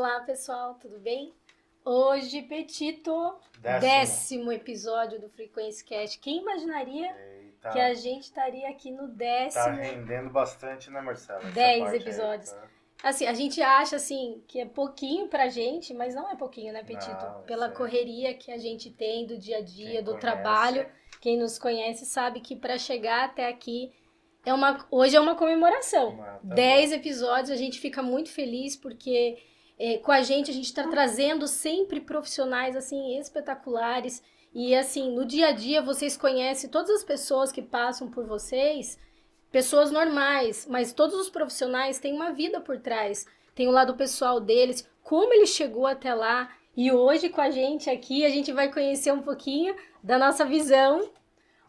Olá, pessoal, tudo bem? Hoje, Petito, 10º episódio do Frequência Cast. Quem imaginaria que a gente estaria aqui no 10º... Tá rendendo bastante, né, Marcela? 10 episódios. Aí, tá? Assim, a gente acha, assim, que é pouquinho pra gente, mas não é pouquinho, né, Petito? Não, pela correria que a gente tem do dia a dia, do trabalho. Quem nos conhece sabe que pra chegar até aqui... Hoje é uma comemoração. 10 episódios, a gente fica muito feliz porque com a gente está trazendo sempre profissionais assim espetaculares e assim, no dia a dia vocês conhecem todas as pessoas que passam por vocês, pessoas normais, mas todos os profissionais têm uma vida por trás, tem o lado pessoal deles, como ele chegou até lá, e hoje com a gente aqui a gente vai conhecer um pouquinho da nossa visão.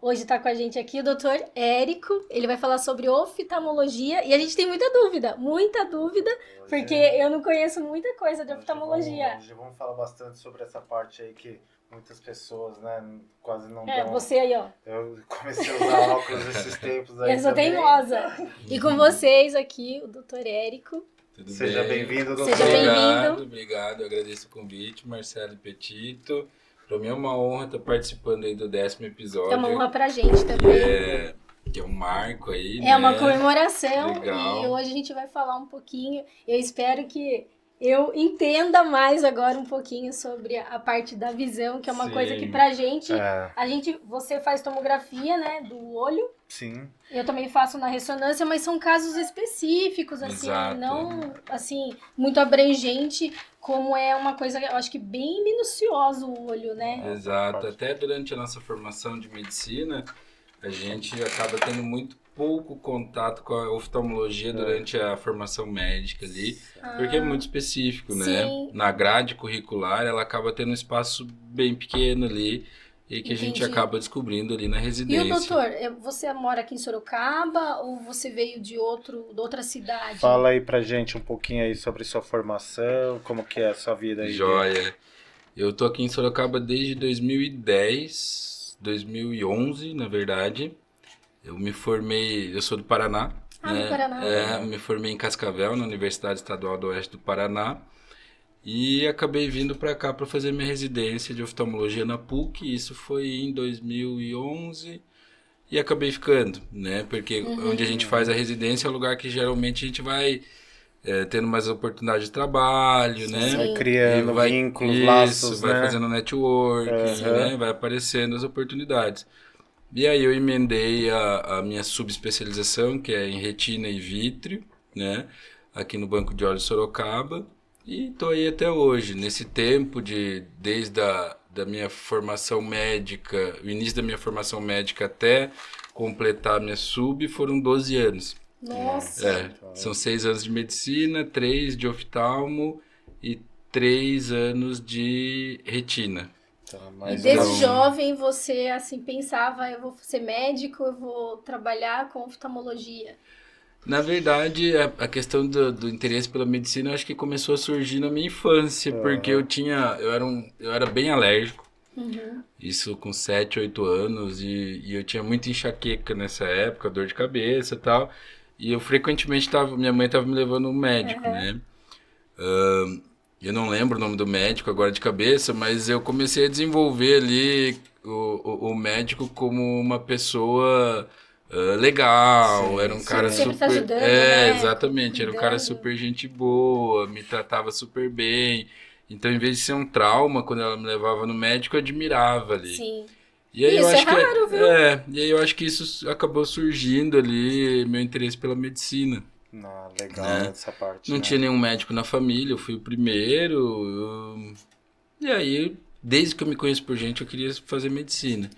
Hoje está com a gente aqui o Dr. Érico, ele vai falar sobre oftalmologia e a gente tem muita dúvida, porque eu não conheço muita coisa de oftalmologia. Hoje vamos falar bastante sobre essa parte aí que muitas pessoas, né, quase não dão... Você aí, ó. Eu comecei a usar óculos esses tempos aí. Eu sou teimosa. E com vocês aqui, o Dr. Érico. Tudo Seja bem? Bem-vindo, doutor. Seja bem-vindo. Obrigado, eu agradeço o convite, Marcelo e Petito. Para mim é uma honra estar participando aí do 10º episódio. É uma honra pra gente também. Que é um marco aí, É uma comemoração. Legal. E hoje a gente vai falar um pouquinho. Eu espero que eu entenda mais agora um pouquinho sobre a parte da visão, que é uma coisa que pra gente, você faz tomografia, né, do olho. Sim. Eu também faço na ressonância, mas são casos específicos, assim, Exato. Não, assim, muito abrangente, como é uma coisa, eu acho que bem minucioso o olho, né? Exato. Até durante a nossa formação de medicina, a gente acaba tendo muito pouco contato com a oftalmologia durante a formação médica ali, porque é muito específico, né? Sim. Na grade curricular, ela acaba tendo um espaço bem pequeno ali e que a gente acaba descobrindo ali na residência. E o doutor, você mora aqui em Sorocaba ou você veio de outra cidade? Fala aí pra gente um pouquinho aí sobre sua formação, como que é a sua vida aí. Joia. Eu tô aqui em Sorocaba desde 2010, 2011, na verdade. Eu me formei, eu sou do Paraná. Do Paraná. Me formei em Cascavel, na Universidade Estadual do Oeste do Paraná. E acabei vindo para cá para fazer minha residência de oftalmologia na PUC. Isso foi em 2011 e acabei ficando, né? Porque onde a gente faz a residência é o lugar que geralmente a gente vai tendo mais oportunidade de trabalho, né? Vai criando vínculos, laços, vai né? fazendo network, né? Vai aparecendo as oportunidades. E aí eu emendei a minha subespecialização, que é em retina e vítreo, né? Aqui no Banco de Olhos Sorocaba. E estou aí até hoje, nesse tempo desde da minha formação médica, o início da minha formação médica até completar a minha sub, foram 12 anos. Nossa! São 6 anos de medicina, 3 de oftalmo e 3 anos de retina. E desde jovem você assim pensava, eu vou ser médico, eu vou trabalhar com oftalmologia? Na verdade, a questão do interesse pela medicina, eu acho que começou a surgir na minha infância, porque eu era bem alérgico, isso com 7, 8 anos, e eu tinha muita enxaqueca nessa época, dor de cabeça e tal, e eu frequentemente minha mãe estava me levando no médico, né? Eu não lembro o nome do médico agora de cabeça, mas eu comecei a desenvolver ali o médico como uma pessoa... legal, era um cara super... Tá ajudando, né? Exatamente, era um cara super gente boa, me tratava super bem. Então, em vez de ser um trauma, quando ela me levava no médico, eu admirava ali. Sim. E aí Isso eu acho raro, viu? E aí eu acho que isso acabou surgindo ali, meu interesse pela medicina. Legal essa parte. Não tinha nenhum médico na família, eu fui o primeiro. E aí, desde que eu me conheço por gente, eu queria fazer medicina.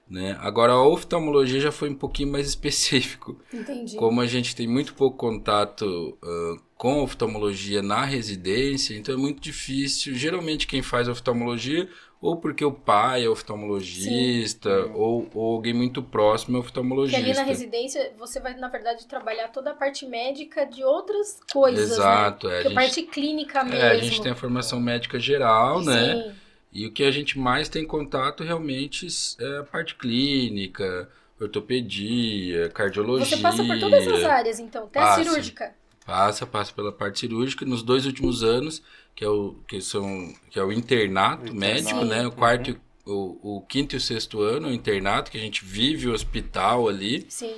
Né? Agora, a oftalmologia já foi um pouquinho mais específico. Entendi. Como a gente tem muito pouco contato com oftalmologia na residência, então é muito difícil. Geralmente quem faz oftalmologia, ou porque o pai é oftalmologista, ou alguém muito próximo é oftalmologista. Porque ali na residência você vai, na verdade, trabalhar toda a parte médica de outras coisas, Exato, né? Porque a parte clínica mesmo. A gente tem a formação médica geral, né? Sim. E o que a gente mais tem contato realmente é a parte clínica, ortopedia, cardiologia. Você passa por todas as áreas, então, até a cirúrgica. Passa pela parte cirúrgica. Nos 2 últimos anos, que é o internato médico, né? O quarto, o quinto e o sexto ano, o internato, que a gente vive o hospital ali. Sim.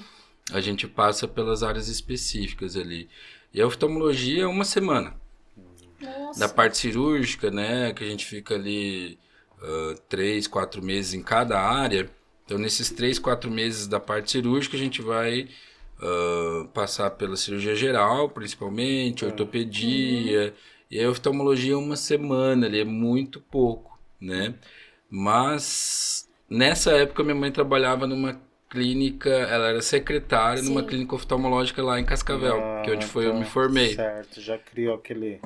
A gente passa pelas áreas específicas ali. E a oftalmologia é 1 semana. Nossa. Da parte cirúrgica, né? Que a gente fica ali 3, 4 meses em cada área. Então, nesses 3, 4 meses da parte cirúrgica, a gente vai passar pela cirurgia geral, principalmente, ortopedia. E a oftalmologia é 1 semana ali, é muito pouco, né? Mas, nessa época, minha mãe trabalhava numa clínica, ela era secretária numa clínica oftalmológica lá em Cascavel, que é onde eu me formei. Certo, já criou aquele...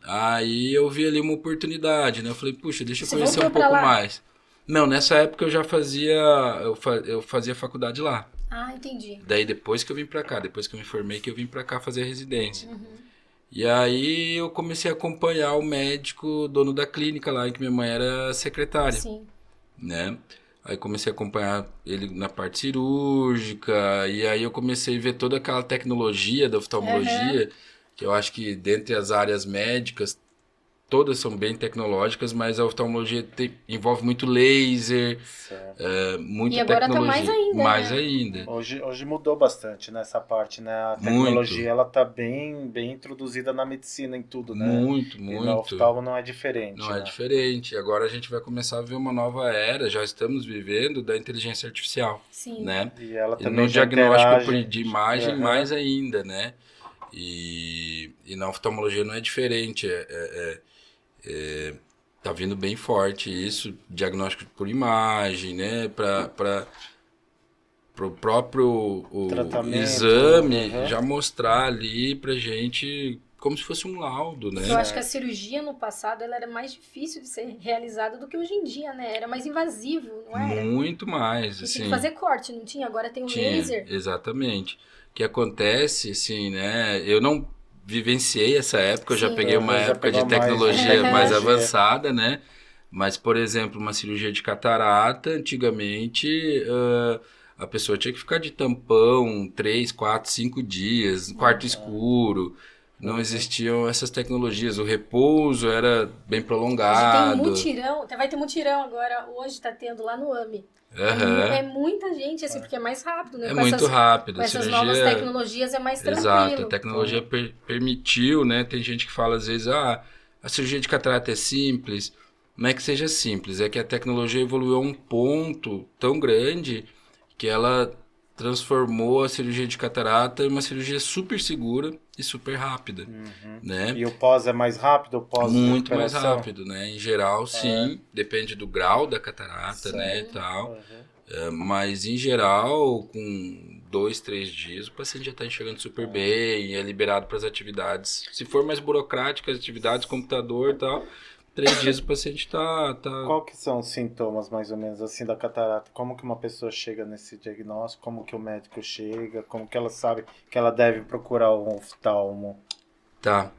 Aí eu vi ali uma oportunidade, né? Eu falei, puxa, deixa eu Você conhecer um voltou pra pouco lá? mais. Não, nessa época eu já fazia, eu fazia faculdade lá. Ah, entendi. Daí depois que eu vim pra cá, depois que eu me formei, que eu vim pra cá fazer a residência. E aí eu comecei a acompanhar o médico, dono da clínica lá, em que minha mãe era secretária, Sim. né? Aí comecei a acompanhar ele na parte cirúrgica, e aí eu comecei a ver toda aquela tecnologia da oftalmologia, que eu acho que dentre as áreas médicas, todas são bem tecnológicas, mas a oftalmologia envolve muito laser, muita E agora tecnologia. tá mais ainda, Mais né? ainda. Hoje mudou bastante nessa parte, né? A tecnologia, ela tá bem introduzida na medicina, em tudo, né? Muito, E na muito. oftalmo não é diferente, Não né? é diferente. Agora a gente vai começar a ver uma nova era, já estamos vivendo, da inteligência artificial, Sim. né? E ela E também no já diagnóstico interage. de imagem, Aham. mais ainda, né? E na oftalmologia não é diferente. Tá vindo bem forte isso, diagnóstico por imagem, né? Para o próprio Tratamento, exame aham. já mostrar ali pra gente como se fosse um laudo, né? Eu acho que a cirurgia no passado ela era mais difícil de ser realizada do que hoje em dia, né? Era mais invasivo, não era? Muito mais, Tinha assim. que fazer corte, não tinha? Agora tem o Tinha, laser. exatamente. O que acontece, assim, né? Eu não vivenciei essa época, eu já Sim. peguei uma Já época pegou de mais tecnologia mais tecnologia. avançada, né? Mas, por exemplo, uma cirurgia de catarata, antigamente, a pessoa tinha que ficar de tampão 3, 4, 5 dias, quarto escuro. Não existiam essas tecnologias. O repouso era bem Hoje tem prolongado. mutirão, vai ter mutirão agora, hoje tá tendo lá no AMI. Aham. É muita gente, assim, porque é mais rápido, né? É Com muito essas, rápido. com A essas cirurgia... novas tecnologias é mais tranquilo. Exato, a tecnologia permitiu, né? Tem gente que fala às vezes, a cirurgia de catarata é simples. Não é que seja simples, é que a tecnologia evoluiu a um ponto tão grande que ela transformou a cirurgia de catarata em uma cirurgia super segura e super rápida, né? E o pós é mais rápido, o pós Muito mais recuperação? rápido, né? Em geral, sim, depende do grau da catarata, né, e tal. Mas em geral, com 2, 3 dias, o paciente já está enxergando super bem, é liberado para as atividades. Se for mais burocrática, as atividades, computador e tal, 3 dias o paciente está... Qual que são os sintomas, mais ou menos, assim, da catarata? Como que uma pessoa chega nesse diagnóstico? Como que o médico chega? Como que ela sabe que ela deve procurar um oftalmo? Tá.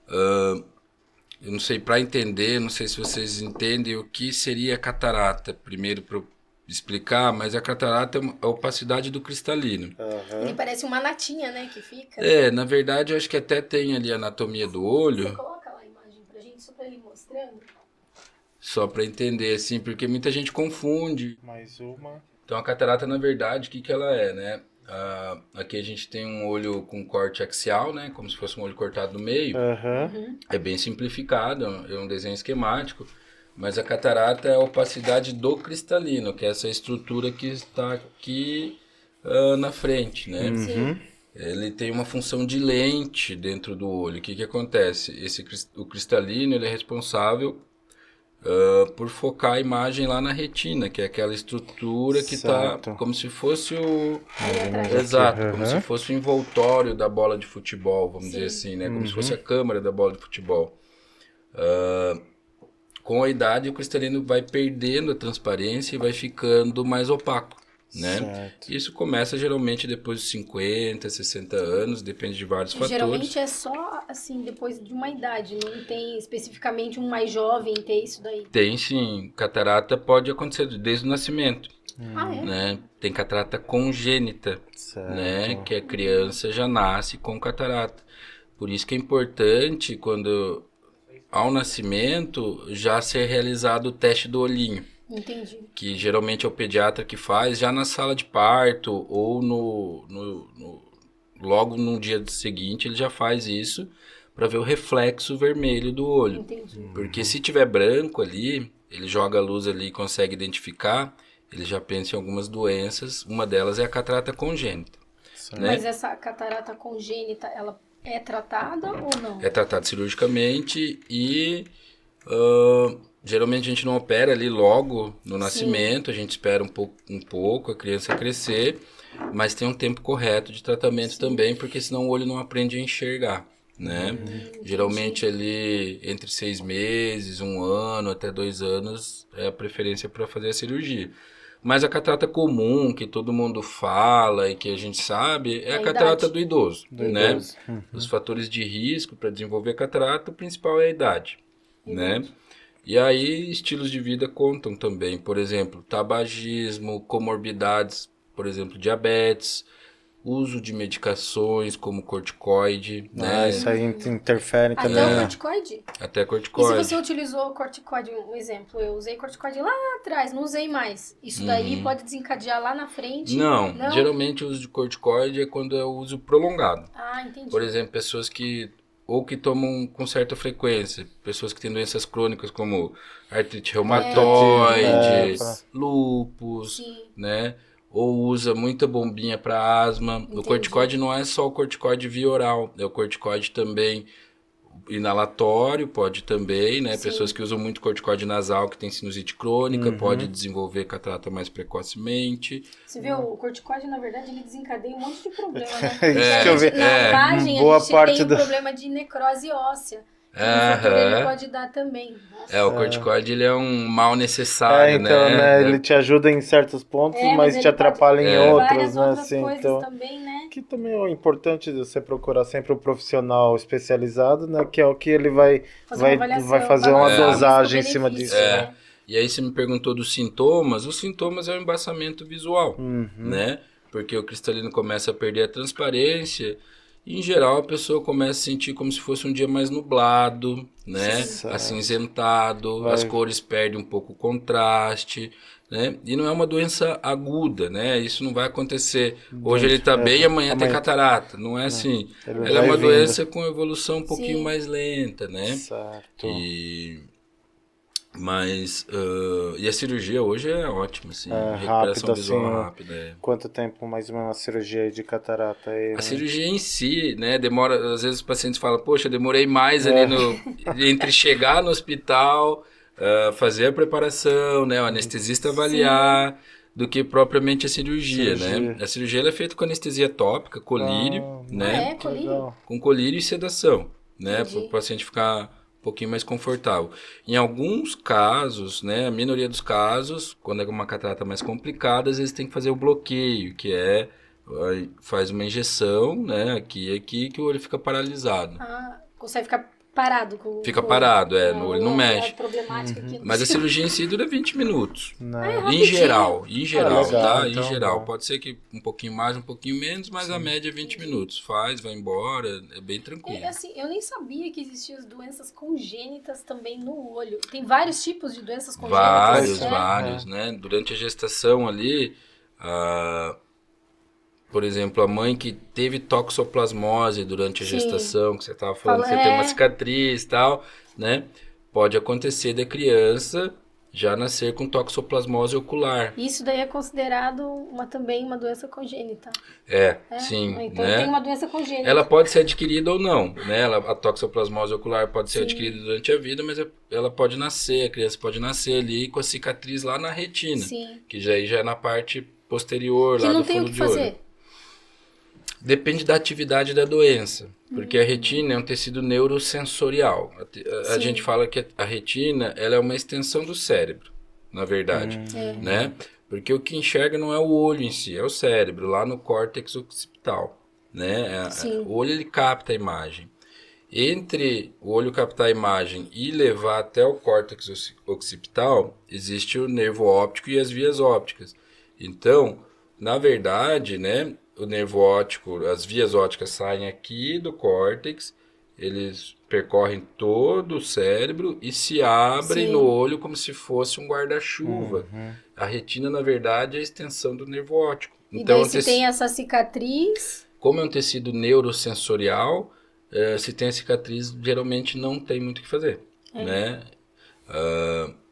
Eu não sei, para entender, não sei se vocês entendem o que seria catarata. Primeiro, para eu explicar, mas a catarata é a opacidade do cristalino. Ele parece uma natinha, né, que fica. Na verdade, eu acho que até tem ali a anatomia do Você olho, coloca lá a imagem pra gente, só pra ele mostrando. só para entender, assim, porque muita gente confunde. Mais uma. Então, a catarata, na verdade, o que que ela é, né? Aqui a gente tem um olho com corte axial, né? Como se fosse um olho cortado no meio. É bem simplificado, é um desenho esquemático. Mas a catarata é a opacidade do cristalino, que é essa estrutura que está aqui na frente, né? Sim. Ele tem uma função de lente dentro do olho. O que que acontece? O cristalino ele é responsável por focar a imagem lá na retina, que é aquela estrutura que está Certo. como se fosse o... atrás. Exato, como se fosse o envoltório da bola de futebol, vamos dizer Sim. assim, né? Como se fosse a câmara da bola de futebol. Com a idade, o cristalino vai perdendo a transparência e vai ficando mais opaco, né? Certo. Isso começa geralmente depois de 50, 60 anos, depende de vários fatores. Geralmente é só, assim, depois de uma idade. Não tem especificamente um mais jovem ter isso daí. Tem sim, catarata pode acontecer desde o nascimento, Ah, é? né? Tem catarata congênita, Certo. né? Que a criança já nasce com catarata. Por isso que é importante, quando ao nascimento, já ser realizado o teste do olhinho. Entendi. Que geralmente é o pediatra que faz já na sala de parto ou logo no dia seguinte ele já faz isso para ver o reflexo vermelho do olho. Entendi. Porque se tiver branco ali, ele joga a luz ali e consegue identificar, ele já pensa em algumas doenças, uma delas é a catarata congênita. Né? Mas essa catarata congênita, ela é tratada ou não? É tratada cirurgicamente e geralmente a gente não opera ali logo no nascimento, a gente espera um pouco a criança crescer, mas tem um tempo correto de tratamento também, porque senão o olho não aprende a enxergar, né? Geralmente ali entre 6 meses, 1 ano, até 2 anos é a preferência para fazer a cirurgia. Mas a catarata comum, que todo mundo fala e que a gente sabe, é a catarata do idoso, né? Os fatores de risco para desenvolver catarata, o principal é a idade, né? E aí, estilos de vida contam também. Por exemplo, tabagismo, comorbidades, por exemplo, diabetes, uso de medicações como corticoide, né? Isso aí interfere também. Até o corticoide? Até corticoide. E se você utilizou corticoide, um exemplo, eu usei corticoide lá atrás, não usei mais. Isso daí pode desencadear lá na frente? Não, geralmente o uso de corticoide é quando é o uso prolongado. Ah, entendi. Por exemplo, pessoas que tomam com certa frequência, pessoas que têm doenças crônicas como artrite reumatoide, lúpus, né? Ou usa muita bombinha para asma. Entendi. O corticoide não é só o corticoide via oral, é o corticoide também inalatório, pode também, né? Sim. Pessoas que usam muito corticoide nasal, que tem sinusite crônica, pode desenvolver catarata mais precocemente. Você vê, o corticoide, na verdade, ele desencadeia um monte de problema, né? Isso que eu vi. Na imagem, boa a gente parte tem um problema de necrose óssea. Ele pode dar também. Nossa. O corticoide ele é um mal necessário, então, né? Ele te ajuda em certos pontos, mas te atrapalha em outros, né? Assim, então, também, né? Que também é importante você procurar sempre um profissional especializado, né? Que é o que ele vai fazer uma dosagem em cima disso. Né? E aí você me perguntou dos sintomas. Os sintomas é o embaçamento visual, né? Porque o cristalino começa a perder a transparência. Em geral, a pessoa começa a sentir como se fosse um dia mais nublado, né? Acinzentado, as cores perdem um pouco o contraste, né? E não é uma doença aguda, né? Isso não vai acontecer. Hoje ele está bem e amanhã tem catarata. Não é assim. Ela é uma doença com evolução um pouquinho mais lenta, né? Certo. Mas e a cirurgia hoje é ótima, assim, recuperação visual rápida. Quanto tempo mais ou menos a cirurgia de catarata aí? A cirurgia em si, né, demora, às vezes os pacientes falam, poxa, demorei mais ali entre chegar no hospital, fazer a preparação, né, o anestesista avaliar, do que propriamente a cirurgia, né? A cirurgia ela é feita com anestesia tópica, colírio, né? Colírio? Com colírio e sedação, né, para o paciente ficar um pouquinho mais confortável. Em alguns casos, né, a minoria dos casos, quando é uma catarata mais complicada, às vezes tem que fazer o bloqueio, que faz uma injeção, né, aqui que o olho fica paralisado. Consegue ficar parado? Parado, no olho não mexe. É problemática aqui. Mas a cirurgia em si dura 20 minutos. Em geral, legal, tá? Então, em geral. Pode ser que um pouquinho mais, um pouquinho menos, mas a média é 20 minutos. Vai embora, é bem tranquilo. Assim, eu nem sabia que existiam as doenças congênitas também no olho. Tem vários tipos de doenças congênitas. Vários, né? Durante a gestação ali, por exemplo, a mãe que teve toxoplasmose durante a gestação, que você estava falando, você tem uma cicatriz e tal, né? Pode acontecer da criança já nascer com toxoplasmose ocular. Isso daí é considerado também uma doença congênita. Sim. Então né? tem uma doença congênita. Ela pode ser adquirida ou não, né? A toxoplasmose ocular pode ser adquirida durante a vida, mas ela pode nascer, a criança pode nascer ali com a cicatriz lá na retina, que já é na parte posterior, lá do fundo de olho. Depende da atividade da doença, porque a retina é um tecido neurosensorial. A gente fala que a retina ela é uma extensão do cérebro, na verdade, né? Porque o que enxerga não é o olho em si, é o cérebro, lá no córtex occipital, né? O olho ele capta a imagem. Entre o olho captar a imagem e levar até o córtex occipital, existe o nervo óptico e as vias ópticas. Então, na verdade, né? O nervo óptico, as vias ópticas saem aqui do córtex eles percorrem todo o cérebro e se abrem Sim. no olho como se fosse um guarda-chuva. A retina, na verdade, é a extensão do nervo óptico. E Então, daí se tem essa cicatriz... como é um tecido neurosensorial, se tem a cicatriz, geralmente não tem muito o que fazer, né?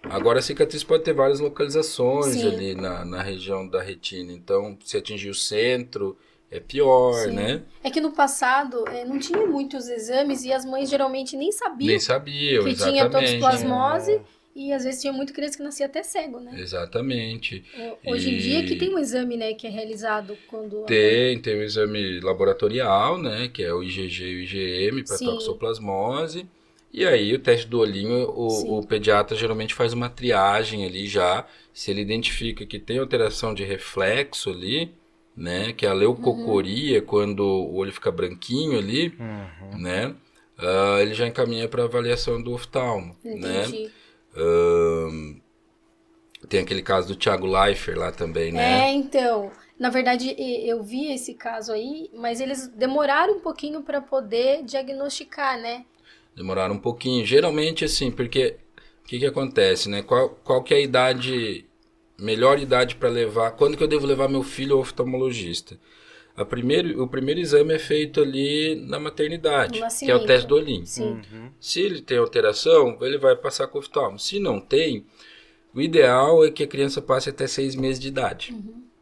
Agora, a cicatriz pode ter várias localizações Sim. ali na região da retina. Então, se atingir o centro, é pior, Sim. né? É que no passado não tinha muitos exames e as mães geralmente nem sabiam Nem sabiam, que exatamente. tinha toxoplasmose e às vezes tinha muito criança que nascia até cego, né? Exatamente. Hoje em dia que tem um exame, né, que é realizado quando... Tem um exame laboratorial, né, que é o IgG e o IgM para Sim. toxoplasmose. E aí o teste do olhinho, o pediatra geralmente faz uma triagem ali já, se ele identifica que tem alteração de reflexo ali, né, que é a leucocoria, quando o olho fica branquinho ali, né, ele já encaminha para avaliação do oftalmo, né. Entendi. Tem aquele caso do Thiago Leifert lá também, né? Então, na verdade eu vi esse caso aí, mas eles demoraram um pouquinho para poder diagnosticar, né? Demoraram um pouquinho. Geralmente, assim, porque o que acontece, né? Qual que é a idade, melhor idade para levar? Quando que eu devo levar meu filho ao oftalmologista? O primeiro exame é feito ali na maternidade, que é o teste do olhinho. Sim. Se ele tem alteração, ele vai passar com o oftalmo. Se não tem, o ideal é que a criança passe até 6 meses de idade,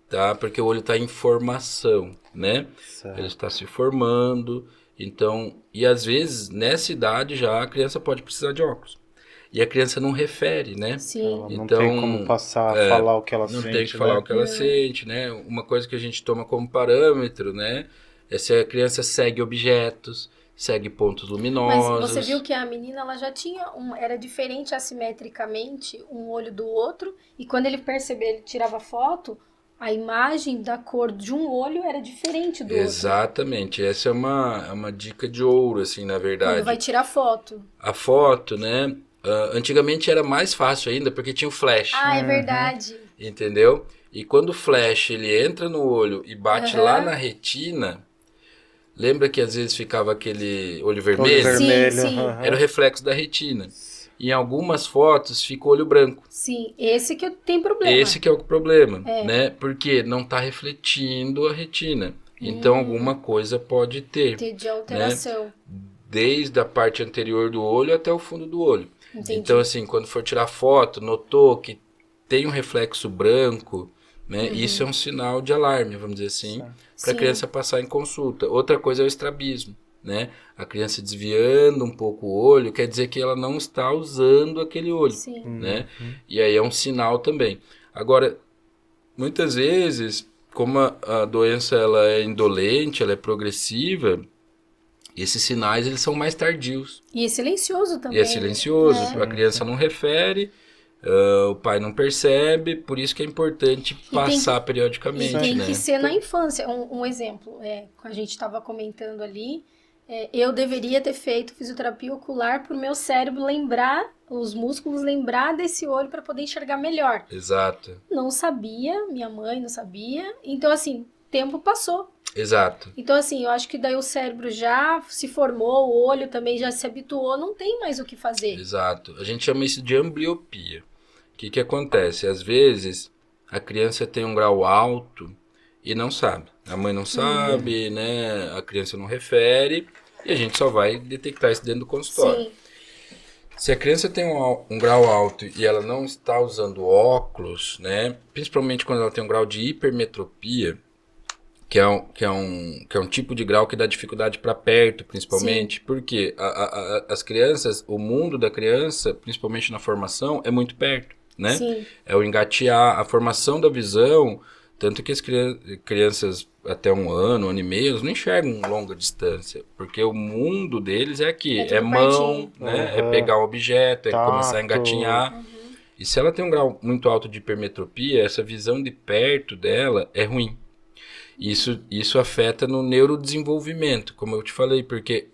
tá? Porque o olho está em formação, né? Certo. Ele está se formando, então... E às vezes, nessa idade já, a criança pode precisar de óculos. E a criança não refere, né? Sim. Ela não Então, tem como passar a falar o que ela Não sente, tem que falar né? o que ela sente, né? Uma coisa que a gente toma como parâmetro, né? É se a criança segue objetos, segue pontos luminosos. Mas você viu que a menina, ela já tinha era diferente assimetricamente um olho do outro, e quando ele percebeu, ele tirava foto, a imagem da cor de um olho era diferente do outro. Exatamente, essa é uma dica de ouro, assim, na verdade. Quando vai tirar foto. A foto, né? Antigamente era mais fácil ainda, porque tinha o flash. Ah, é verdade. Entendeu? E quando o flash ele entra no olho e bate lá na retina, lembra que às vezes ficava aquele olho vermelho? Olho vermelho. Sim, sim. Era o reflexo da retina. Em algumas fotos fica o olho branco. Sim, esse que tem problema. Esse que é o problema, né? Porque não está refletindo a retina. Então alguma coisa pode ter. Ter de alteração. Né? Desde a parte anterior do olho até o fundo do olho. Entendi. Então assim, quando for tirar foto, notou que tem um reflexo branco, né? Isso é um sinal de alarme, vamos dizer assim, para a criança passar em consulta. Outra coisa é o estrabismo, né? A criança desviando um pouco o olho, quer dizer que ela não está usando aquele olho, Sim. né? E aí é um sinal também. Agora, muitas vezes, como a doença ela é indolente, ela é progressiva, esses sinais eles são mais tardios. E é silencioso também. E é silencioso, né? a criança não refere, o pai não percebe, por isso que é importante passar periodicamente, E tem né? que ser na infância. Um exemplo, a gente estava comentando ali, eu deveria ter feito fisioterapia ocular para o meu cérebro lembrar, os músculos lembrar desse olho para poder enxergar melhor. Exato. Não sabia, minha mãe não sabia, então assim, tempo passou. Exato. Então assim, eu acho que daí o cérebro já se formou, o olho também já se habituou, não tem mais o que fazer. Exato. A gente chama isso de ambliopia. O que acontece? Às vezes, a criança tem um grau alto e não sabe. A mãe não sabe, né? A criança não refere e a gente só vai detectar isso dentro do consultório. Sim. Se a criança tem um grau alto e ela não está usando óculos, né? Principalmente quando ela tem um grau de hipermetropia, que é um tipo de grau que dá dificuldade para perto, principalmente, porque as crianças, o mundo da criança, principalmente na formação, é muito perto, né? Sim. É o engatear, a formação da visão, tanto que as crianças até 1 ano, 1 ano e meio, elas não enxergam longa distância, porque o mundo deles é aqui, é mão, né? É pegar um objeto, é começar a engatinhar. E se ela tem um grau muito alto de hipermetropia, essa visão de perto dela é ruim. Isso afeta no neurodesenvolvimento, como eu te falei, porque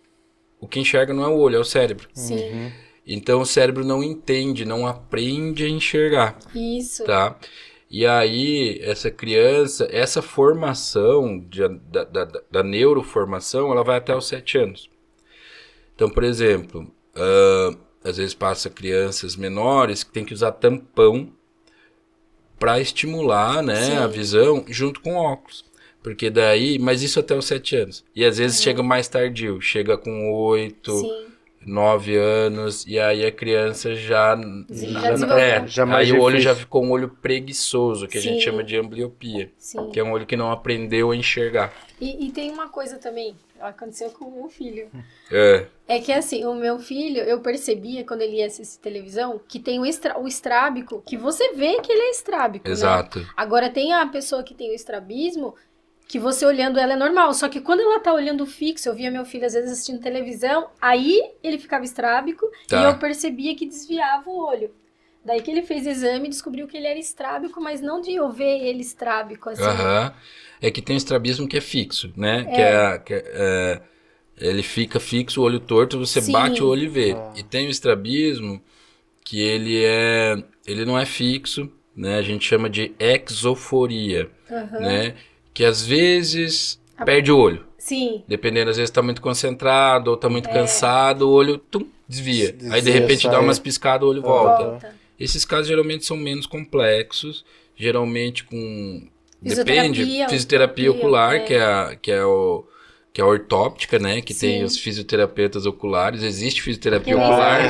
o que enxerga não é o olho, é o cérebro. Sim. Então o cérebro não entende, não aprende a enxergar. Isso. Tá? E aí, essa criança, essa formação da neuroformação, ela vai até os 7 anos. Então, por exemplo, às vezes passa crianças menores que tem que usar tampão para estimular, né, a visão junto com óculos. Porque daí, mas isso até os 7 anos. E às vezes chega mais tardio, chega com 8, 9 anos, e aí a criança já aí o olho já ficou um olho preguiçoso, que a gente chama de ambliopia, que é um olho que não aprendeu a enxergar. E tem uma coisa também, aconteceu com o meu filho. É que assim, o meu filho, eu percebia quando ele ia assistir televisão, que tem o estrábico, que você vê que ele é estrábico, Exato. né? Agora tem a pessoa que tem o estrabismo, que você olhando ela é normal, só que quando ela tá olhando fixo, eu via meu filho às vezes assistindo televisão, aí ele ficava estrábico e eu percebia que desviava o olho. Daí que ele fez exame e descobriu que ele era estrábico, mas não de eu ver ele estrábico, assim. É que tem o estrabismo que é fixo, né? Ele fica fixo, o olho torto, você bate o olho e vê. E tem o estrabismo que ele não é fixo, né? A gente chama de exoforia, né? Que às vezes perde o olho. Sim. Dependendo, às vezes tá muito concentrado ou tá muito cansado, o olho desvia. Aí de repente dá umas piscadas, o olho volta. Esses casos geralmente são menos complexos, geralmente com... fisioterapia ocular, que é a ortóptica, né? Que tem os fisioterapeutas oculares. Existe fisioterapia ocular.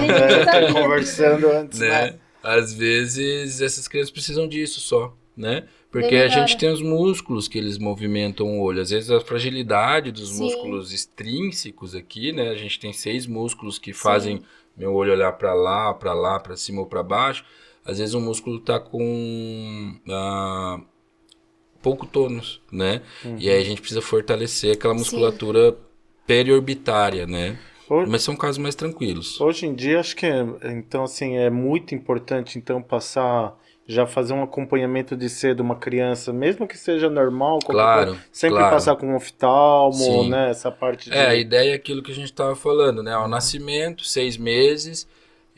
Conversando antes, né? Às vezes essas crianças precisam disso só, né? Porque a gente tem os músculos que eles movimentam o olho. Às vezes a fragilidade dos músculos extrínsecos aqui, né? A gente tem 6 músculos que fazem meu olho olhar para lá, para cima ou para baixo. Às vezes o músculo tá com pouco tônus, né? E aí a gente precisa fortalecer aquela musculatura periorbitária, né? Mas são casos mais tranquilos. Hoje em dia, acho que então, assim, é muito importante, então, já fazer um acompanhamento de cedo uma criança, mesmo que seja normal, sempre passar com um oftalmo, né? Essa parte de... a ideia é aquilo que a gente estava falando, né? Ao nascimento, 6 meses,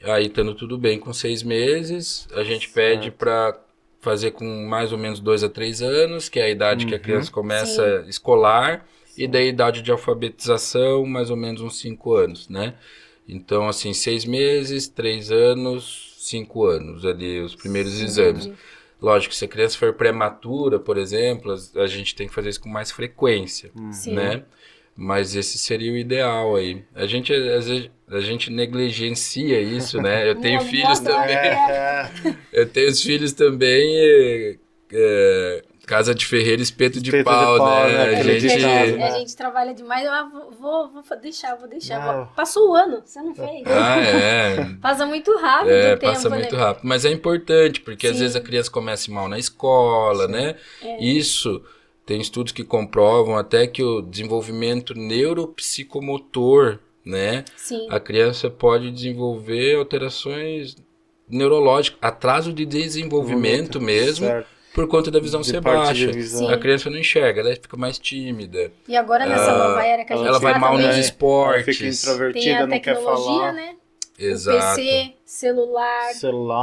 aí estando tudo bem com 6 meses, a gente pede para fazer com mais ou menos 2 a 3 anos, que é a idade que a criança começa escolar, e da idade de alfabetização, mais ou menos uns 5 anos, né? Então, assim, 6 meses, 3 anos, 5 anos, ali, os primeiros exames. Lógico, se a criança for prematura, por exemplo, a gente tem que fazer isso com mais frequência, né? Mas esse seria o ideal aí. Às vezes, a gente negligencia isso, né? Eu tenho filhos também. Eu tenho os filhos também, casa de ferreiro, espeto de pau, né? A gente trabalha demais. Vou deixar. Passou o ano, você não fez. Passa muito rápido o tempo, passa muito rápido. Mas é importante, porque às vezes a criança começa mal na escola, né? Isso, tem estudos que comprovam até que o desenvolvimento neuropsicomotor, né? A criança pode desenvolver alterações neurológicas, atraso de desenvolvimento mesmo. Por conta da visão ser baixa. A criança não enxerga, ela fica mais tímida. E agora nessa nova era que a gente ela vai mal nos esportes. Ela fica introvertida, não quer falar. Né? Exato. O PC, celular.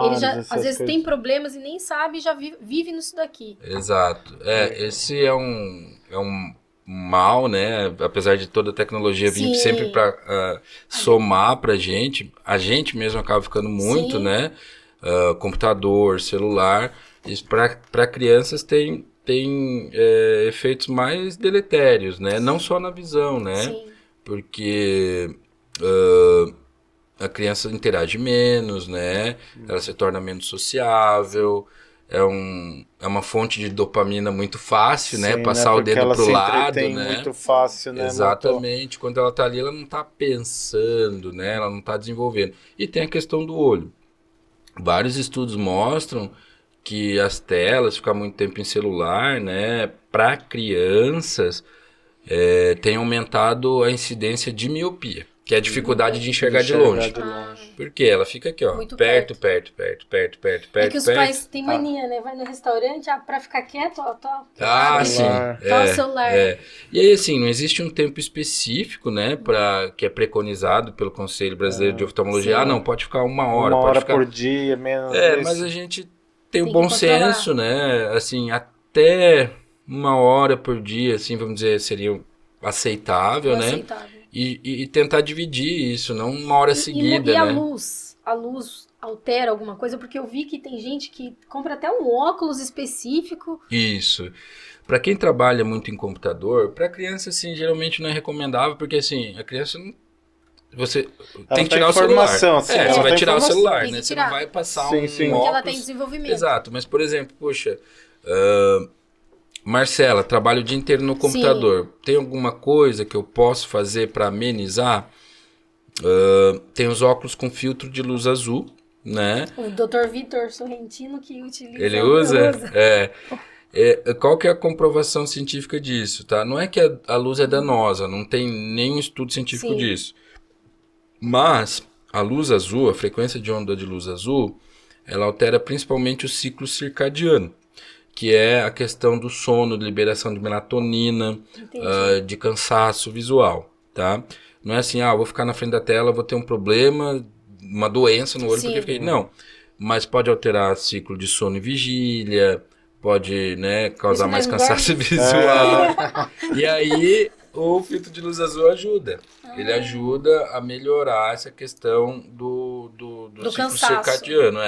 Ele já às vezes tem problemas e nem sabe e já vive nisso daqui. Exato. Esse é um mal, né? Apesar de toda a tecnologia vir sempre para somar pra gente, a gente mesmo acaba ficando muito, né? Computador, celular. Isso para crianças tem efeitos mais deletérios, né? Não só na visão, né? Porque a criança interage menos, né? Ela se torna menos sociável. É uma fonte de dopamina muito fácil, né? Passar o dedo pro lado, né? Muito fácil, né? Exatamente. Quando ela tá ali, ela não tá pensando, né? Ela não tá desenvolvendo. E tem a questão do olho. Vários estudos mostram que as telas, ficar muito tempo em celular, né, para crianças, tem aumentado a incidência de miopia, que é a dificuldade de enxergar de longe. Porque ela fica aqui, ó, perto. É que os pais têm mania, né? Vai no restaurante, pra ficar quieto, ó, sim. Tó o celular. E aí, assim, não existe um tempo específico, né, que é preconizado pelo Conselho Brasileiro de Oftalmologia. Não, pode ficar 1 hora. Uma hora por dia, menos. Mas a gente tem o bom senso, né? Assim, até 1 hora por dia, assim, vamos dizer, seria aceitável, né? e tentar dividir isso, não uma hora seguida, e né? A luz altera alguma coisa? Porque eu vi que tem gente que compra até um óculos específico. Isso. Para quem trabalha muito em computador, para criança, assim, geralmente não é recomendável, porque, assim, a criança não... Você tem que tirar o celular. Assim, você vai tirar o celular, né? Tirar. Você não vai passar sim, um sim. óculos... Porque ela tem desenvolvimento. Exato, mas, por exemplo, poxa... Marcela, trabalho o dia inteiro no computador. Sim. Tem alguma coisa que eu posso fazer para amenizar? Tem os óculos com filtro de luz azul, né? O Dr. Vitor Sorrentino que utiliza. Ele usa? Qual que é a comprovação científica disso, tá? Não é que a luz é danosa, não tem nenhum estudo científico disso. Mas a luz azul, a frequência de onda de luz azul, ela altera principalmente o ciclo circadiano, que é a questão do sono, de liberação de melatonina, de cansaço visual, tá? Não é assim, vou ficar na frente da tela, vou ter um problema, uma doença no olho, porque fiquei... Não, mas pode alterar ciclo de sono e vigília, pode, né, causar mais cansaço visual. E aí, o filtro de luz azul ajuda. Ele ajuda a melhorar essa questão do ciclo circadiano,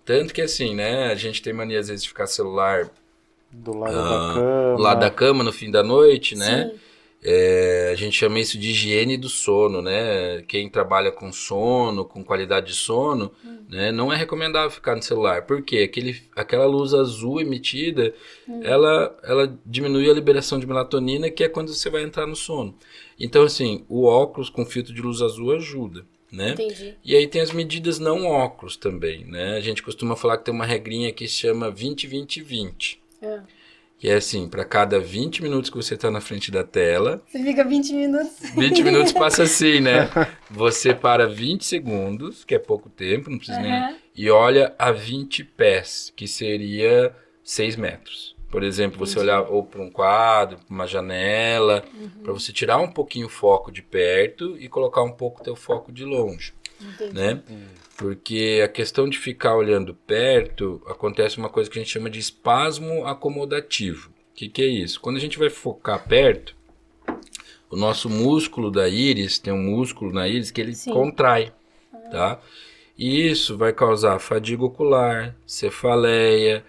Tanto que assim, né, a gente tem mania às vezes de ficar celular do lado da cama no fim da noite, né? A gente chama isso de higiene do sono, né? Quem trabalha com sono, com qualidade de sono, né, não é recomendável ficar no celular. Por quê? Aquela luz azul emitida, ela diminui a liberação de melatonina, que é quando você vai entrar no sono. Então, assim, o óculos com filtro de luz azul ajuda. Né? Entendi. E aí tem as medidas não óculos também, né? A gente costuma falar que tem uma regrinha que se chama 20-20-20. Que é assim, para cada 20 minutos que você está na frente da tela... Você fica 20 minutos. 20 minutos passa assim, né? Você para 20 segundos, que é pouco tempo, não precisa nem... E olha a 20 pés, que seria 6 metros. Por exemplo, você olhar ou para um quadro, para uma janela, para você tirar um pouquinho o foco de perto e colocar um pouco o teu foco de longe, né? Porque a questão de ficar olhando perto, acontece uma coisa que a gente chama de espasmo acomodativo. O que é isso? Quando a gente vai focar perto, o nosso músculo da íris, tem um músculo na íris que ele contrai, tá? E isso vai causar fadiga ocular, cefaleia,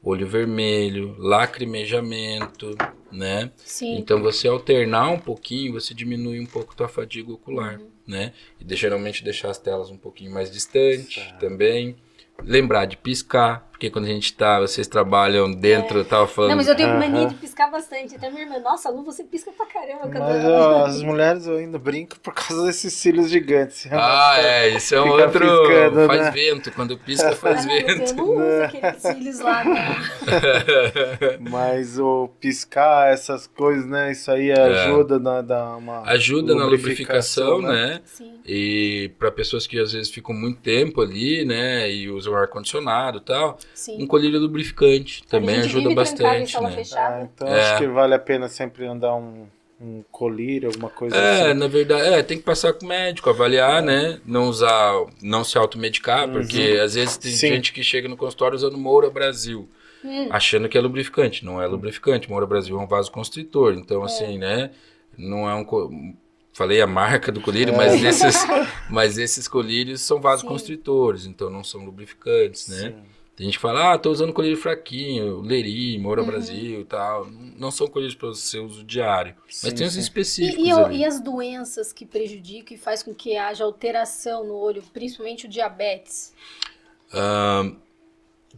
olho vermelho, lacrimejamento, né? Sim. Então, você alternar um pouquinho, você diminui um pouco a tua fadiga ocular, né? E geralmente deixar as telas um pouquinho mais distantes também. Lembrar de piscar, porque quando a gente vocês trabalham dentro, eu tava falando... Não, mas eu tenho mania de piscar bastante. Até minha irmã, nossa, Lu, você pisca pra caramba. Mas as mulheres eu ainda brinco por causa desses cílios gigantes. Isso é um outro... Piscando, faz vento, quando pisca faz vento. Eu não uso aqueles cílios lá, né? Mas o piscar, essas coisas, né? Isso aí ajuda ajuda na lubrificação, né? Sim. E para pessoas que às vezes ficam muito tempo ali, né? E usam ar-condicionado e tal, um colírio lubrificante também ajuda bastante, né? Então acho que vale a pena sempre andar um colírio, alguma coisa assim. Na verdade, tem que passar com o médico, avaliar, né? Não se automedicar, porque às vezes tem gente que chega no consultório usando Moura Brasil, achando que é lubrificante. Não é lubrificante, Moura Brasil é um vasoconstritor, então assim, né? Não é falei a marca do colírio, mas esses colírios são vasoconstritores, então não são lubrificantes, né? Tem gente que fala, tô usando colírio fraquinho, Leri, Moura Brasil e tal. Não são colírios para o seu uso diário, mas tem os específicos e as doenças que prejudicam e faz com que haja alteração no olho, principalmente o diabetes?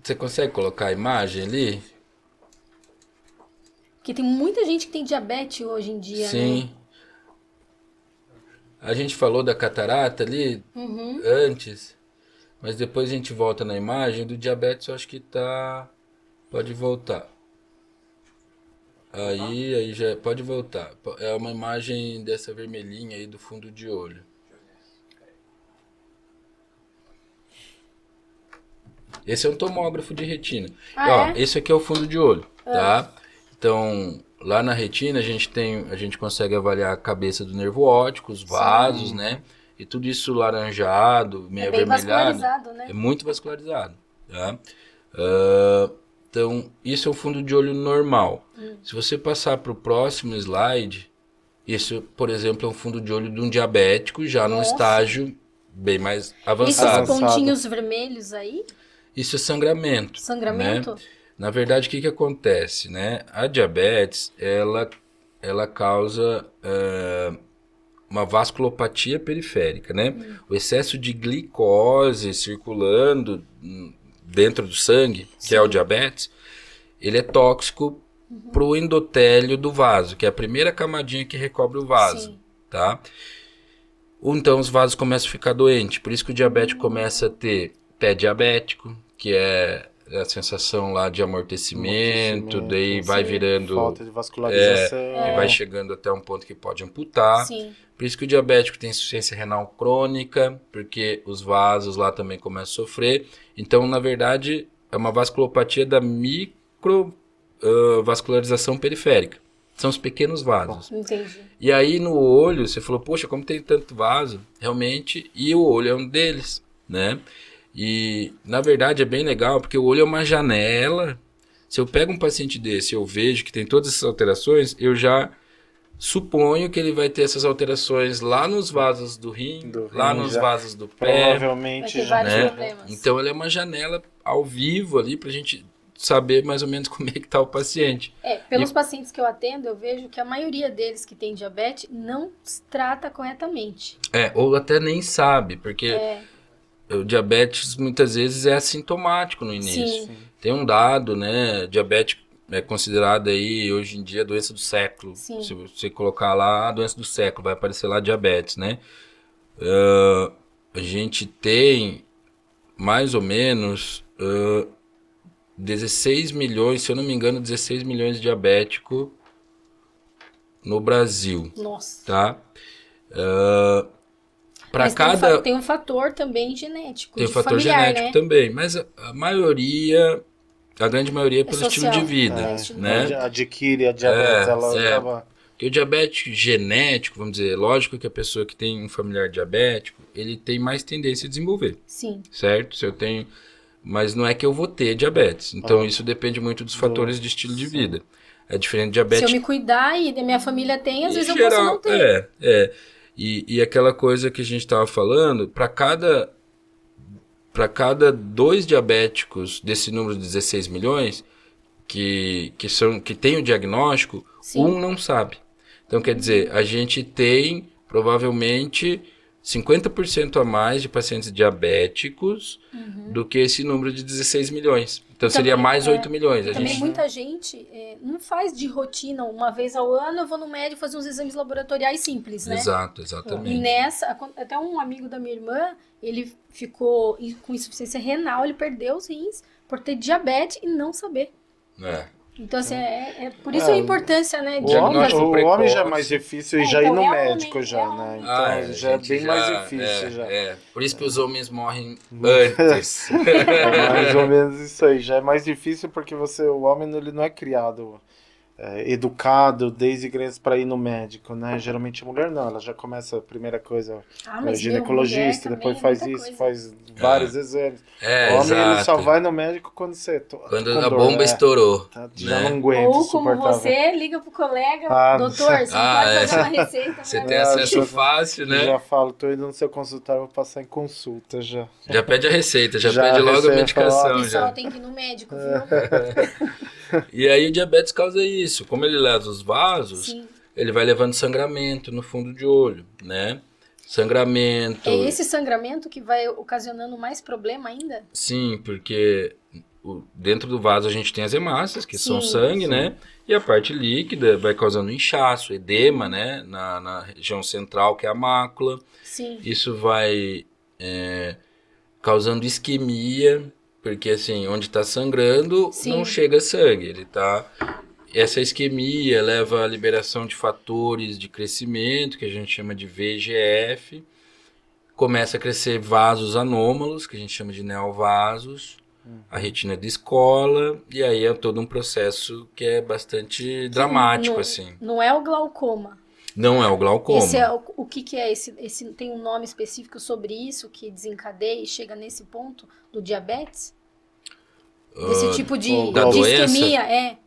Você consegue colocar a imagem ali? Porque tem muita gente que tem diabetes hoje em dia, né? A gente falou da catarata ali antes, mas depois a gente volta na imagem do diabetes, eu acho que pode voltar. Aí já pode voltar. É uma imagem dessa vermelhinha aí do fundo de olho. Esse é um tomógrafo de retina. Esse aqui é o fundo de olho, tá? Então, lá na retina a gente consegue avaliar a cabeça do nervo óptico, os vasos, né? E tudo isso laranjado, meio avermelhado. Né? É muito vascularizado, tá? Então, isso é o fundo de olho normal. Se você passar para o próximo slide, Isso, por exemplo, é um fundo de olho de um diabético já num estágio bem mais avançado. Esses pontinhos vermelhos aí? Isso é sangramento. Sangramento? Né? Na verdade, o que acontece, né? A diabetes, ela causa uma vasculopatia periférica, né? O excesso de glicose circulando dentro do sangue, que é o diabetes, ele é tóxico para o endotélio do vaso, que é a primeira camadinha que recobre o vaso, tá? Então os vasos começam a ficar doentes, por isso que o diabético começa a ter pé diabético, que é a sensação lá de amortecimento, daí vai virando... Falta de vascularização. E vai chegando até um ponto que pode amputar. Sim. Por isso que o diabético tem insuficiência renal crônica, porque os vasos lá também começam a sofrer. Então, na verdade, é uma vasculopatia da microvascularização periférica. São os pequenos vasos. Entendi. E aí, no olho, você falou, poxa, como tem tanto vaso? Realmente, e o olho é um deles, né? E, na verdade, é bem legal, porque o olho é uma janela. Se eu pego um paciente desse e eu vejo que tem todas essas alterações, eu já suponho que ele vai ter essas alterações lá nos vasos do rim, lá nos vasos do pé. Provavelmente já. Vai ter vários problemas. Então, ela é uma janela ao vivo ali pra gente saber mais ou menos como é que tá o paciente. Pelos pacientes que eu atendo, eu vejo que a maioria deles que tem diabetes não se trata corretamente. Ou até nem sabe, porque... O diabetes muitas vezes é assintomático no início. Sim. Tem um dado, né? Diabetes é considerado aí hoje em dia a doença do século. Sim. Se você colocar lá a doença do século, vai aparecer lá diabetes, né? A gente tem mais ou menos 16 milhões, se eu não me engano, 16 milhões de diabéticos no Brasil. Nossa. Tá? Mas tem um fator também genético. Tem um fator genético também, mas a grande maioria é pelo estilo de vida, né? Adquire a diabetes, ela acaba... Porque o diabético genético, vamos dizer, lógico que a pessoa que tem um familiar diabético, ele tem mais tendência a desenvolver. Sim. Certo? Se eu tenho... Mas não é que eu vou ter diabetes. Então isso depende muito dos fatores de estilo de vida. É diferente de diabetes... Se eu me cuidar e da minha família tem, às vezes eu posso não ter. E aquela coisa que a gente estava falando, para cada 2 diabéticos desse número de 16 milhões que tem o diagnóstico, um não sabe. Então, quer dizer, a gente tem provavelmente 50% a mais de pacientes diabéticos do que esse número de 16 milhões. Então, seria mais 8 milhões. Também muita gente não faz de rotina, uma vez ao ano eu vou no médico fazer uns exames laboratoriais simples, né? Exato, exatamente. E até um amigo da minha irmã, ele ficou com insuficiência renal, ele perdeu os rins por ter diabetes e não saber. Então, assim, por isso a importância, né? O homem já é mais difícil e já ir no médico né? Então, já é bem mais difícil já. Por isso que os homens morrem antes. É mais ou menos isso aí. Já é mais difícil porque o homem ele não é criado, educado desde criança para ir no médico, né? Geralmente a mulher não, ela já começa a primeira coisa, ginecologista, depois faz isso, faz vários exames. O homem ele só vai no médico quando a bomba estourou. Já não aguenta. Ou como você liga pro colega, doutor, você não pode fazer uma receita. Você tem acesso fácil, né? Já falo, tô indo no seu consultório, vou passar em consulta já. Já pede a receita, já pede logo a medicação. Já tem que ir no médico, viu? E aí o diabetes causa isso. Como ele leva os vasos, ele vai levando sangramento no fundo de olho, né? Sangramento. É esse sangramento que vai ocasionando mais problema ainda? Sim, porque dentro do vaso a gente tem as hemácias, que são sangue, né? E a parte líquida vai causando inchaço, edema, né? Na região central, que é a mácula. Sim. Isso vai causando isquemia. Porque, assim, onde está sangrando, não chega sangue. Essa isquemia leva à liberação de fatores de crescimento, que a gente chama de VEGF. Começa a crescer vasos anômalos, que a gente chama de neovasos. A retina descola. E aí é todo um processo que é bastante dramático, assim. Não é o glaucoma. Não é o glaucoma. O que é esse? Tem um nome específico sobre isso que desencadeia e chega nesse ponto do diabetes? Desse tipo de isquemia,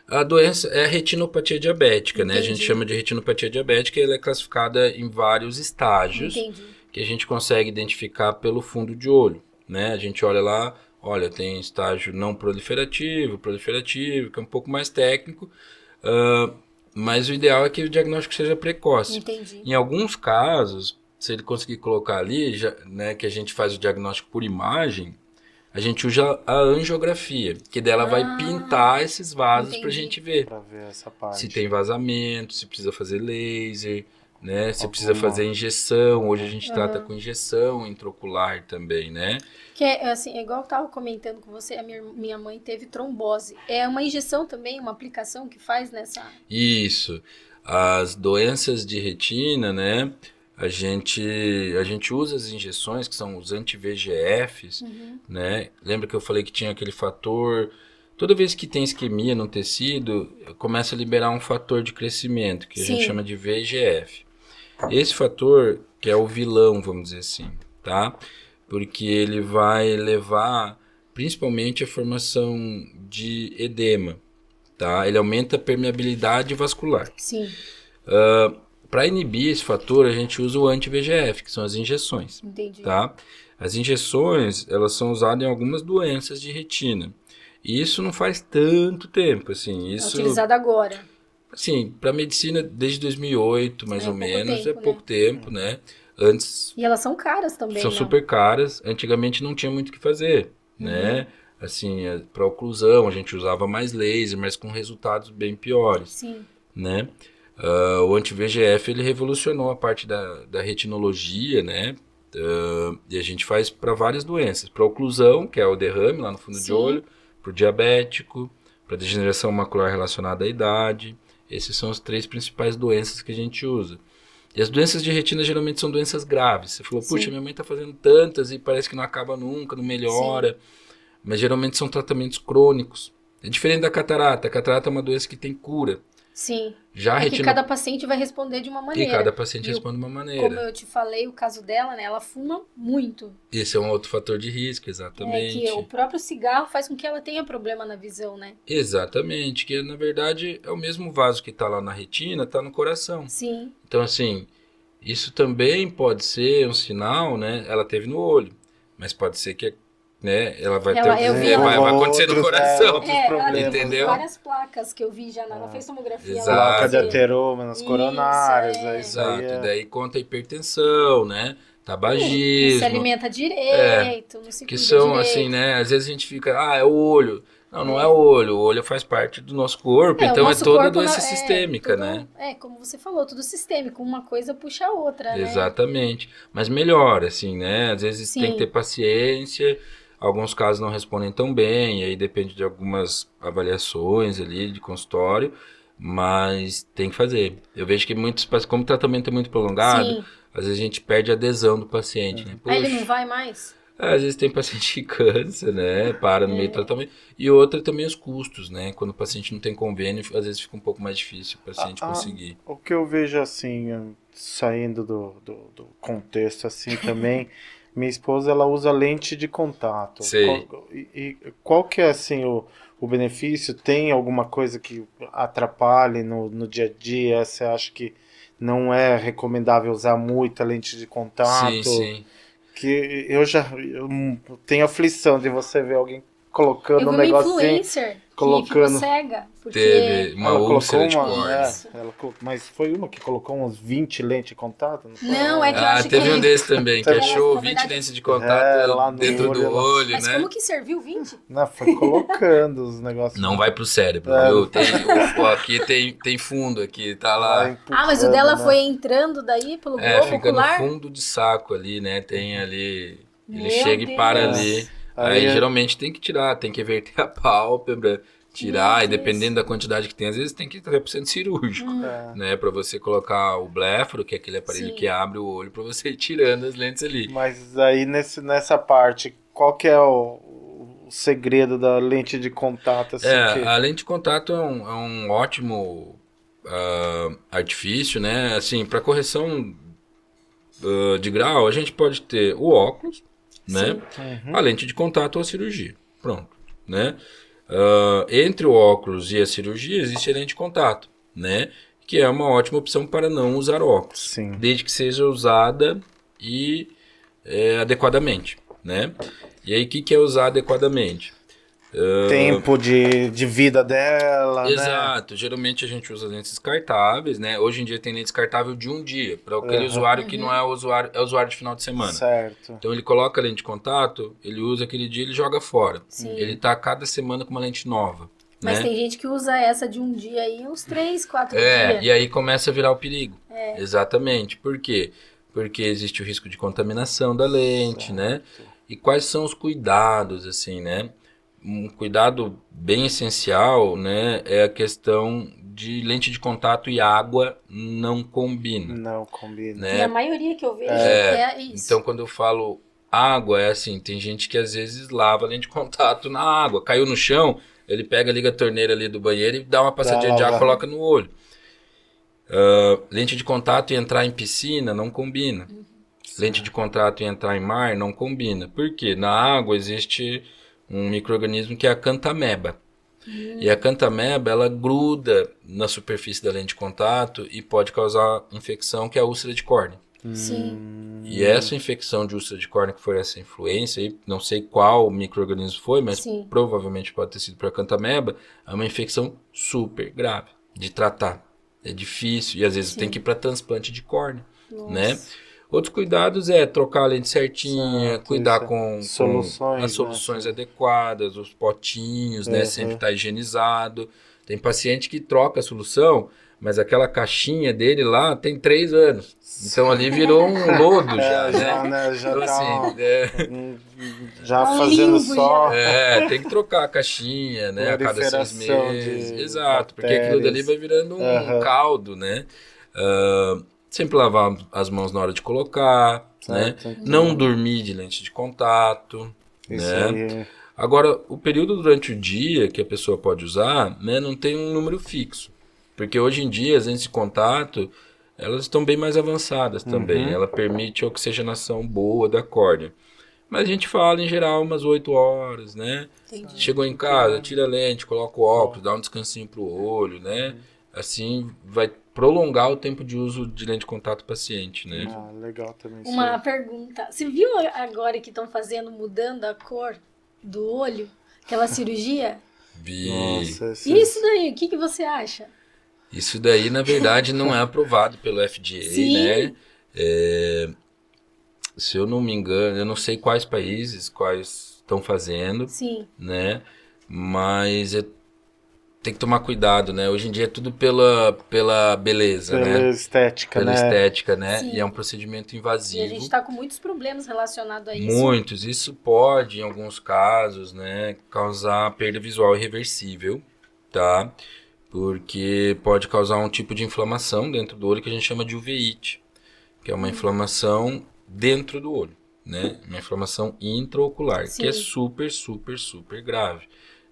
A doença é a retinopatia diabética, Entendi. né? A gente chama de retinopatia diabética e ela é classificada em vários estágios. Entendi. Que a gente consegue identificar pelo fundo de olho, né? A gente olha lá, olha, tem estágio não proliferativo, que é um pouco mais técnico, mas o ideal é que o diagnóstico seja precoce. Entendi. Em alguns casos, se ele conseguir colocar ali, né, que a gente faz o diagnóstico por imagem, a gente usa a angiografia, que dela vai pintar esses vasos para a gente ver. Pra ver essa parte. Se tem vazamento, se precisa fazer laser, né? Se precisa fazer injeção. Hoje a gente trata com injeção intraocular também, né? Que é assim, é igual eu estava comentando com você, a minha mãe teve trombose. É uma injeção também, uma aplicação que faz nessa... Isso. As doenças de retina, né? A gente usa as injeções, que são os anti-VEGFs, né? Lembra que eu falei que tinha aquele fator... Toda vez que tem isquemia no tecido, começa a liberar um fator de crescimento, que a gente chama de VEGF. Esse fator, que é o vilão, vamos dizer assim, tá? Porque ele vai levar, principalmente, a formação de edema, tá? Ele aumenta a permeabilidade vascular. Sim. Para inibir esse fator, a gente usa o anti-VEGF, que são as injeções. Entendi. Tá? As injeções, elas são usadas em algumas doenças de retina. E isso não faz tanto tempo, assim. Isso, é utilizado agora. Assim, para medicina desde 2008, mais ou menos, tempo, é pouco tempo, né? Antes... E elas são caras também, São né? super caras. Antigamente não tinha muito o que fazer, né? Assim, para oclusão a gente usava mais laser, mas com resultados bem piores. Sim. Né? O anti-VEGF, ele revolucionou a parte da retinologia, né? E a gente faz para várias doenças. Para oclusão, que é o derrame lá no fundo de olho, para o diabético, para degeneração macular relacionada à idade. Esses são as 3 principais doenças que a gente usa. E as doenças de retina geralmente são doenças graves. Você falou, puxa, minha mãe está fazendo tantas e parece que não acaba nunca, não melhora. Sim. Mas geralmente são tratamentos crônicos. É diferente da catarata. A catarata é uma doença que tem cura. Sim. Já que cada paciente vai responder de uma maneira. E cada paciente responde de uma maneira. Como eu te falei, o caso dela, né? Ela fuma muito. Esse é um outro fator de risco, exatamente. Que o próprio cigarro faz com que ela tenha problema na visão, né? Exatamente. Que na verdade é o mesmo vaso que está lá na retina, está no coração. Sim. Então assim, isso também pode ser um sinal, né? Ela teve no olho. Mas pode ser que... Né? Ela vai vai acontecer no coração, entendeu? Várias placas que eu vi já ela fez tomografia. Placa de ateroma nas coronárias. Exato, e daí conta a hipertensão, né? Tabagismo. Se alimenta direito, não se que são direito. Assim, né? Às vezes a gente fica, é o olho. Não é o olho faz parte do nosso corpo, então é toda doença sistêmica, tudo, né? Como você falou, tudo sistêmico, uma coisa puxa a outra, Exatamente, mas melhor, assim, né? Às vezes tem que ter paciência. Alguns casos não respondem tão bem, e aí depende de algumas avaliações ali de consultório, mas tem que fazer. Eu vejo que muitos, como o tratamento é muito prolongado, às vezes a gente perde a adesão do paciente, né? Aí ele não vai mais? Às vezes tem paciente que cansa, né? Para no meio do tratamento. E outra também os custos, né? Quando o paciente não tem convênio, às vezes fica um pouco mais difícil o paciente conseguir. O que eu vejo assim, saindo do contexto assim também... Minha esposa, ela usa lente de contato. Sei. Qual que é, assim, o benefício? Tem alguma coisa que atrapalhe no dia a dia? Você acha que não é recomendável usar muita lente de contato? Sim. Que eu tenho aflição de você ver alguém colocando um negocinho... Eu vi uma influencer que ficou cega. Porque... Teve uma úlcera de córnea. Mas foi uma que colocou uns 20 lentes de contato? Não, é que eu acho teve que... um desse também, que achou 20 lentes de contato lá dentro do olho, Mas né? como que serviu 20? Não, foi colocando os negócios. Não vai pro cérebro, viu? Aqui tem fundo, aqui tá lá. Mas o dela foi entrando daí pelo globo fica ocular? no fundo de saco ali, né? Tem ali... Ele chega e para ali. Aí geralmente tem que tirar, tem que everter a pálpebra, tirar, e dependendo da quantidade que tem, às vezes tem que ir até pro centro cirúrgico, né? Pra você colocar o bléfaro, que é aquele aparelho que abre o olho, pra você ir tirando as lentes ali. Mas aí nessa parte, qual que é o segredo da lente de contato? Assim, a lente de contato é um ótimo artifício, né? Assim, pra correção de grau, a gente pode ter o óculos, né? A lente de contato ou a cirurgia. Pronto, né? Entre o óculos e a cirurgia existe a lente de contato, né? Que é uma ótima opção para não usar óculos. Sim. Desde que seja usada e adequadamente, né? E aí, o que é usar adequadamente? Tempo de vida dela, Exato. Né? Geralmente a gente usa lentes descartáveis, né? Hoje em dia tem lente descartável de um dia, para aquele usuário que não é usuário de final de semana. Certo. Então ele coloca a lente de contato, ele usa aquele dia e ele joga fora. Sim. Ele tá cada semana com uma lente nova. Mas tem gente que usa essa de um dia aí, uns 3, 4 dias. E aí começa a virar o perigo. Exatamente. Por quê? Porque existe o risco de contaminação da lente, né? E quais são os cuidados, assim, né? Um cuidado bem essencial, né, é a questão de lente de contato e água não combina. Não combina. Né? E a maioria que eu vejo é isso. Então, quando eu falo água, é assim, tem gente que às vezes lava a lente de contato na água. Caiu no chão, ele pega, liga a torneira ali do banheiro e dá uma passadinha de água e coloca no olho. Lente de contato e entrar em piscina não combina. Lente de contato e entrar em mar não combina. Por quê? Na água existe um micro-organismo que é a cantameba. E a cantameba, ela gruda na superfície da lente de contato e pode causar infecção, que é a úlcera de córnea. Sim. E essa infecção de úlcera de córnea, que foi essa influência, aí, não sei qual micro-organismo foi, mas provavelmente pode ter sido para a cantameba, é uma infecção super grave de tratar. É difícil e às vezes tem que ir para transplante de córnea, né? Outros cuidados é trocar a lente certinha, cuidar com as soluções adequadas, os potinhos, né? Sempre estar higienizado. Tem paciente que troca a solução, mas aquela caixinha dele lá tem 3 anos. Então ali virou um lodo já, né? Já então, assim, já fazendo só... tem que trocar a caixinha, né? A cada 6 meses. Exato, porque aquilo dali vai virando um caldo, né? Sempre lavar as mãos na hora de colocar, né? Não dormir de lente de contato, né? Agora, o período durante o dia que a pessoa pode usar, né, não tem um número fixo. Porque hoje em dia as lentes de contato, elas estão bem mais avançadas também. Ela permite a oxigenação boa da córnea. Mas a gente fala em geral umas 8 horas, né? Entendi. Chegou em casa, tira a lente, coloca o óculos, dá um descansinho pro olho, né? Assim vai prolongar o tempo de uso de lente de contato do paciente, né? Legal também. Uma pergunta. Você viu agora que estão mudando a cor do olho? Aquela cirurgia? Vi. Nossa, e isso daí, o que você acha? Isso daí, na verdade, não é aprovado pelo FDA, né? Se eu não me engano, eu não sei quais países, quais estão fazendo, né? Mas tem que tomar cuidado, né? Hoje em dia é tudo pela beleza, né? Pela estética, pela estética, né? E é um procedimento invasivo. E a gente está com muitos problemas relacionados a isso. Muitos. Isso pode, em alguns casos, né, causar perda visual irreversível, tá? Porque pode causar um tipo de inflamação dentro do olho que a gente chama de uveíte, que é uma inflamação dentro do olho, né? Uma inflamação intraocular, que é super, super, super grave,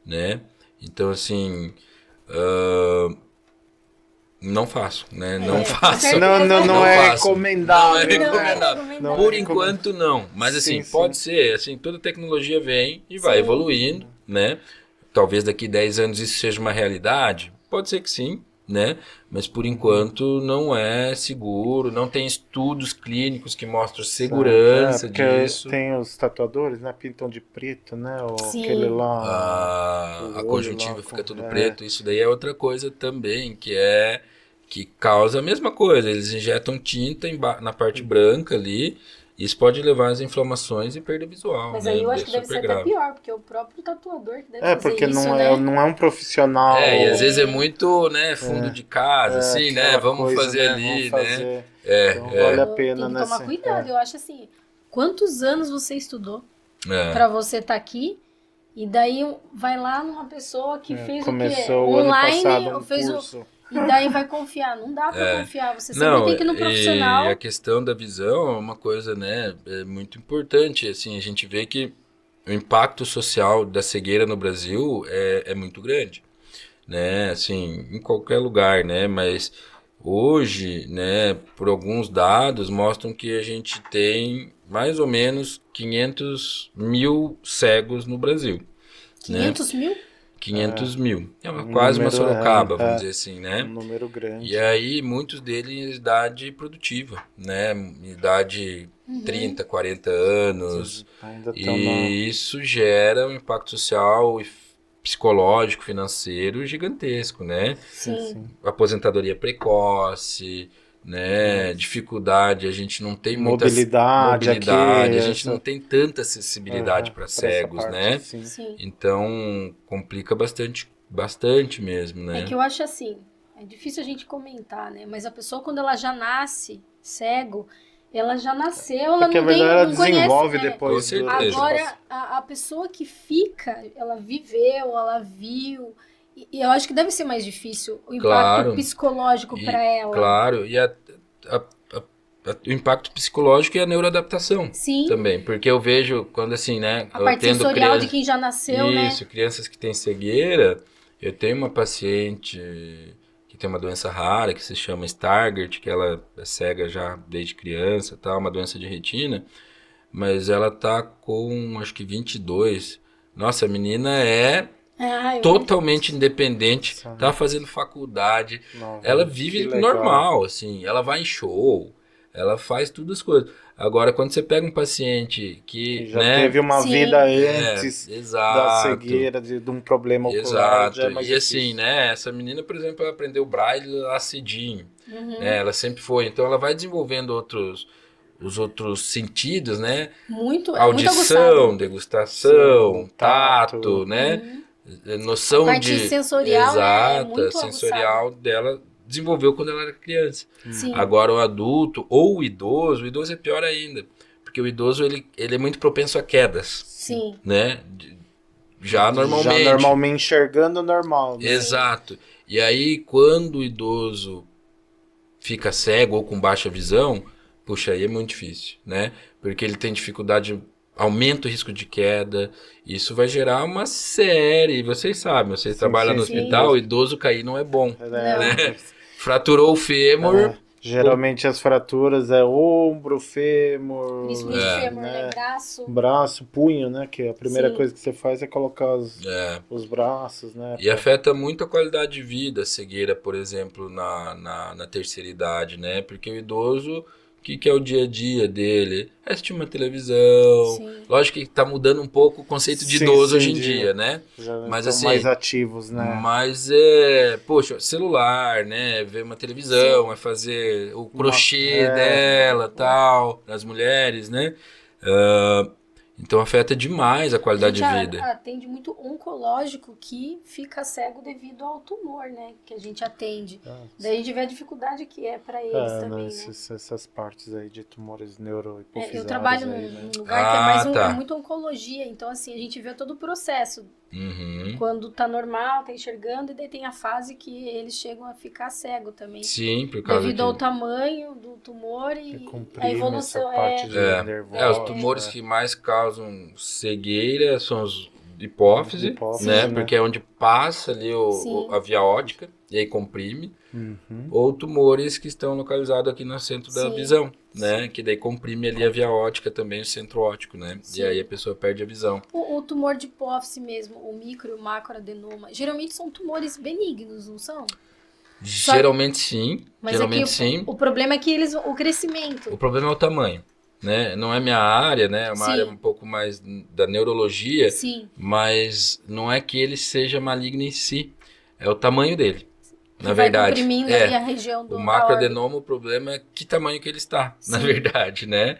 né? Então, assim, não faço, né? Não faço. Não é recomendável. Não é recomendável. Por enquanto, não. Mas, assim, pode ser. Assim, toda tecnologia vem e vai evoluindo, né? Talvez daqui 10 anos isso seja uma realidade. Pode ser que sim, né? Mas, por enquanto, não é seguro. Não tem estudos clínicos que mostram segurança disso. Tem os tatuadores, né? Pintam de preto, né? Aquele lá... A conjuntiva fica tudo preto. Isso daí é outra coisa também, que causa a mesma coisa. Eles injetam tinta na parte branca ali. Isso pode levar às inflamações e perda visual. Mas aí eu acho que deve ser até pior, porque é o próprio tatuador que deve fazer porque isso, não é um profissional. E às vezes é muito, né, fundo de casa, assim, né? Vamos fazer ali, né? Então vale a pena, né? Tem que tomar cuidado, eu acho assim. Quantos anos você estudou pra você estar aqui? E daí vai lá numa pessoa que fez começou o quê? Online, ano passado fez curso. E daí vai confiar. Não dá pra confiar. Você sempre tem que ir no profissional. E a questão da visão é uma coisa, né, muito importante. Assim, a gente vê que o impacto social da cegueira no Brasil é muito grande, né? Assim, em qualquer lugar, né? Mas hoje, né, por alguns dados, mostram que a gente tem mais ou menos 500 mil cegos no Brasil. 500 mil? 500 mil. É quase uma Sorocaba, vamos dizer assim, né? Um número grande. E aí, muitos deles em idade produtiva, né? Idade 30, 40 anos. Ainda e isso gera um impacto social e psicológico, financeiro gigantesco, né? Sim. Aposentadoria precoce, né? Dificuldade, a gente não tem muita mobilidade aqui, a gente não tem tanta acessibilidade para cegos, né? Sim. Então complica bastante mesmo, né? É que eu acho assim, é difícil a gente comentar, né? Mas a pessoa, quando ela já nasce cego, ela já nasceu, ela não tem, ela não desenvolve conhece, depois. Com certeza. Agora, a pessoa que fica, ela viveu, ela viu, e eu acho que deve ser mais difícil o impacto psicológico para ela. Claro, e o impacto psicológico e a neuroadaptação. Sim. Também, porque eu vejo quando assim, né? A parte sensorial de quem já nasceu, né? Isso, crianças que têm cegueira. Eu tenho uma paciente que tem uma doença rara que se chama Stargardt, que ela é cega já desde criança, tá? Uma doença de retina, mas ela tá com acho que 22. Nossa, a menina é totalmente independente, tá fazendo faculdade, ela vive normal, assim, ela vai em show, ela faz tudo as coisas. Agora, quando você pega um paciente que já teve uma vida antes da cegueira, de um problema ocular, já é mais difícil. Assim, né, essa menina, por exemplo, ela aprendeu braille lá cedinho, né, ela sempre foi, então ela vai desenvolvendo os outros sentidos, né, audição, degustação, tato, né, noção a parte sensorial, sensorial dela desenvolveu quando ela era criança. Sim. Agora o adulto ou o idoso é pior ainda, porque o idoso ele é muito propenso a quedas. Sim. Né? Já normalmente enxergando normal. Né? Exato. E aí quando o idoso fica cego ou com baixa visão, puxa, aí é muito difícil, né? Porque ele tem dificuldade, aumenta o risco de queda, isso vai gerar uma série, vocês sabem, vocês trabalham no hospital, o idoso cair não é bom, né? Fraturou o fêmur. Geralmente as fraturas é ombro, fêmur, principalmente fêmur, né? Braço, punho, né? Que a primeira coisa que você faz é colocar os braços, né? E afeta muito a qualidade de vida, a cegueira, por exemplo, na terceira idade, né? Porque o idoso, o que é o dia a dia dele? É assistir uma televisão. Sim. Lógico que está mudando um pouco o conceito de idoso hoje em dia, né? Mas assim, mais ativos, né? Mas poxa, celular, né? Ver uma televisão, é fazer o crochê dela, tal, das mulheres, né? Então afeta demais a qualidade de vida. Atende muito oncológico que fica cego devido ao tumor, né? Que a gente atende. Daí a gente vê a dificuldade que é para eles também, né? Essas partes aí de tumores neurohipofisários. Eu trabalho num lugar que é mais muito oncologia, então assim, a gente vê todo o processo. Quando tá normal, tá enxergando, e daí tem a fase que eles chegam a ficar cego também. Sim, por causa devido ao tamanho do tumor e a evolução. Os tumores que mais causam cegueira são os hipófise, né? Porque é onde passa ali a via óptica e aí comprime. Ou tumores que estão localizados aqui no centro da visão, né? Que daí comprime ali a via óptica também, o centro óptico, né? E aí a pessoa perde a visão. O tumor de hipófise mesmo, o micro e o macroadenoma, geralmente são tumores benignos, não são? Geralmente sim. Mas geralmente sim. O problema é que o crescimento. O problema é o tamanho. Né? Não é minha área, né? É uma área um pouco mais da neurologia, mas não é que ele seja maligno em si, é o tamanho dele. Na verdade, a região do o macroadenoma, o problema é que tamanho que ele está, na verdade, né?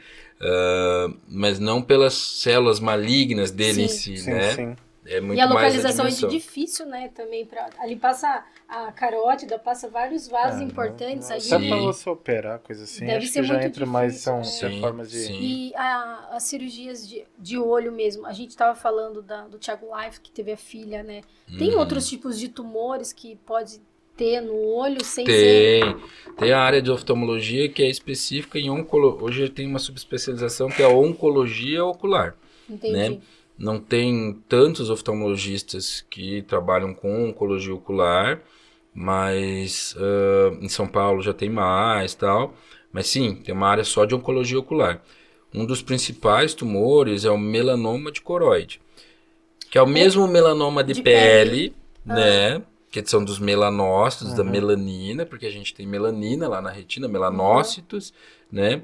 Mas não pelas células malignas dele em si, né? Sim. É muito e a localização é difícil, né? Também ali passa a carótida, passa vários vasos importantes. Até para você operar, coisa assim, deve ser muito entra mais são formas de... E as cirurgias de olho mesmo, a gente estava falando do Thiago Life, que teve a filha, né? Tem outros tipos de tumores que pode ter no olho sem ser... Tem a área de oftalmologia que é específica em oncologia. Hoje tem uma subespecialização que é a oncologia ocular. Entendi. Né? Não tem tantos oftalmologistas que trabalham com oncologia ocular, mas em São Paulo já tem mais tal. Mas sim, tem uma área só de oncologia ocular. Um dos principais tumores é o melanoma de coroide, que é o mesmo melanoma de pele, né? Que são dos melanócitos, da melanina, porque a gente tem melanina lá na retina, melanócitos, né?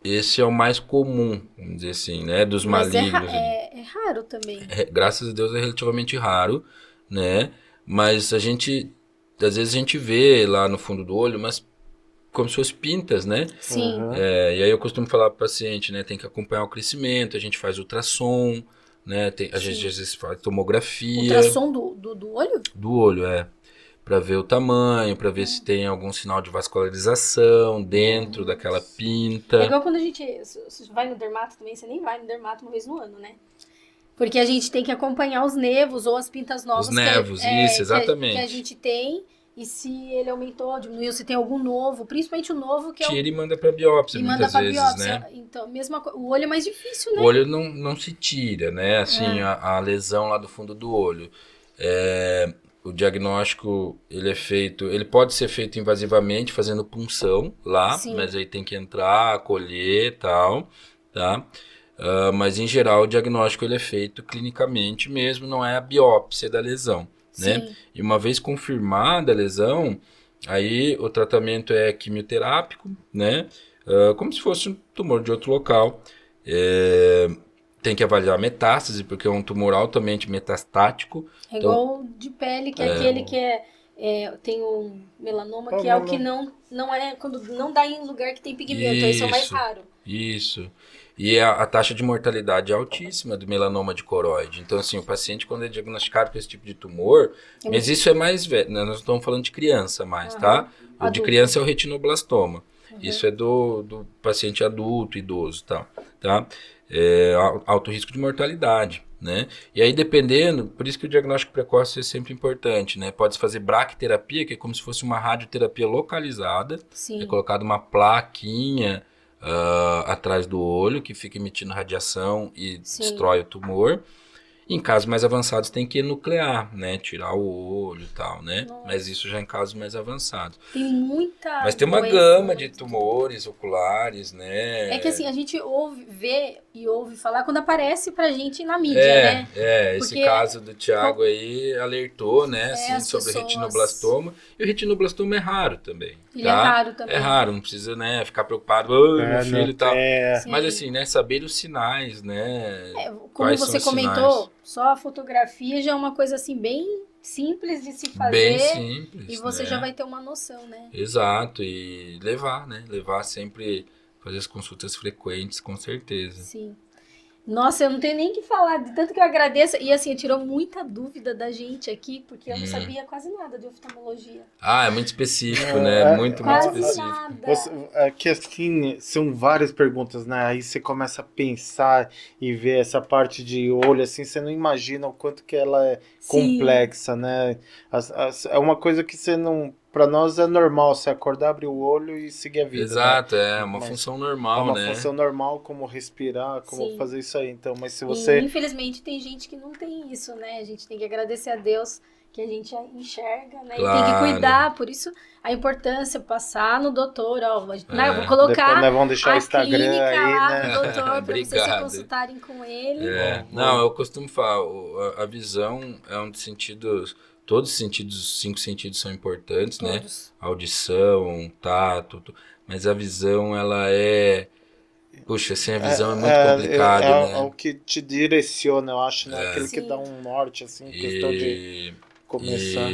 Esse é o mais comum, vamos dizer assim, né? Dos malignos. É raro também. Graças a Deus é relativamente raro, né? Mas às vezes a gente vê lá no fundo do olho, mas como se fossem pintas, né? Sim. E aí eu costumo falar para o paciente, né? Tem que acompanhar o crescimento, a gente faz ultrassom, né? A gente às vezes faz tomografia. Ultrassom do olho? Do olho, para ver o tamanho, para ver se tem algum sinal de vascularização dentro daquela pinta. É igual quando a gente vai no dermato também, você nem vai no dermato uma vez no ano, né? Porque a gente tem que acompanhar os nervos ou as pintas novas. Os nervos, isso, exatamente. Que a gente tem, e se ele aumentou, diminuiu, se tem algum novo, principalmente o novo que tira e manda para biópsia muitas vezes, biópsia, né? Então, o olho é mais difícil, né? O olho não se tira, né? Assim, a lesão lá do fundo do olho. O diagnóstico, ele pode ser feito invasivamente, fazendo punção lá, mas aí tem que entrar, colher e tal, tá? Mas em geral o diagnóstico ele é feito clinicamente mesmo, não é a biópsia da lesão, né? E uma vez confirmada a lesão, aí o tratamento é quimioterápico, né? Como se fosse um tumor de outro local. Tem que avaliar a metástase, porque é um tumor altamente metastático. É igual de pele, que é aquele que tem um melanoma, que é o que não é, quando não dá em lugar que tem pigmento, esse é o mais raro. Isso. E a taxa de mortalidade é altíssima do melanoma de coroide. Então, assim, o paciente, quando é diagnosticado com esse tipo de tumor, mas isso é mais velho, né? Nós não estamos falando de criança mais, tá? O de criança é o retinoblastoma. Isso é do paciente adulto, idoso, tá? Alto risco de mortalidade, né? E aí dependendo, por isso que o diagnóstico precoce é sempre importante, né? Pode-se fazer braquiterapia, que é como se fosse uma radioterapia localizada. É colocado uma plaquinha atrás do olho que fica emitindo radiação e destrói o tumor. Em casos mais avançados tem que enuclear, né? Tirar o olho e tal, né? Nossa. Mas isso já em casos mais avançados. Tem muita Mas tem uma gama de tumores oculares, né? É que assim, a gente vê e ouve falar quando aparece pra gente na mídia, né? Esse caso do Thiago aí alertou, né? Assim, sobre o retinoblastoma. E o retinoblastoma é raro também. Ele é raro também. É raro, não precisa, né, ficar preocupado, meu filho e tal. Mas assim, né, saber os sinais, né? Como você comentou, só a fotografia já é uma coisa assim bem simples de se fazer. Bem simples, e você já vai ter uma noção, né? Exato, e levar, né? Levar sempre, fazer as consultas frequentes, com certeza. Sim. Nossa, eu não tenho nem o que falar, de tanto que eu agradeço. E assim, tirou muita dúvida da gente aqui, porque eu não sabia quase nada de oftalmologia. É muito específico, né? Muito específico. Nada. Que assim, são várias perguntas, né? Aí você começa a pensar e ver essa parte de olho, assim, você não imagina o quanto que ela é complexa, né? É uma coisa que você não... Para nós é normal você acordar, abrir o olho e seguir a vida. Exato, né? É uma função normal, né? É uma função normal, como respirar, como fazer isso aí. Então, mas se você... E, infelizmente tem gente que não tem isso, né? A gente tem que agradecer a Deus que a gente enxerga, né? Claro. E tem que cuidar, por isso a importância, passar no doutor, vou colocar depois vamos deixar o Instagram aí, lá né? do doutor, para vocês se consultarem com ele. Não, eu costumo falar, a visão é um dos sentidos... Todos os sentidos, os 5 sentidos são importantes, todos, né? Audição, tato, mas a visão, ela é... Puxa, sem a visão é muito complicado, né? É o que te direciona, eu acho, né? Aquele que dá um norte, assim, questão de começar.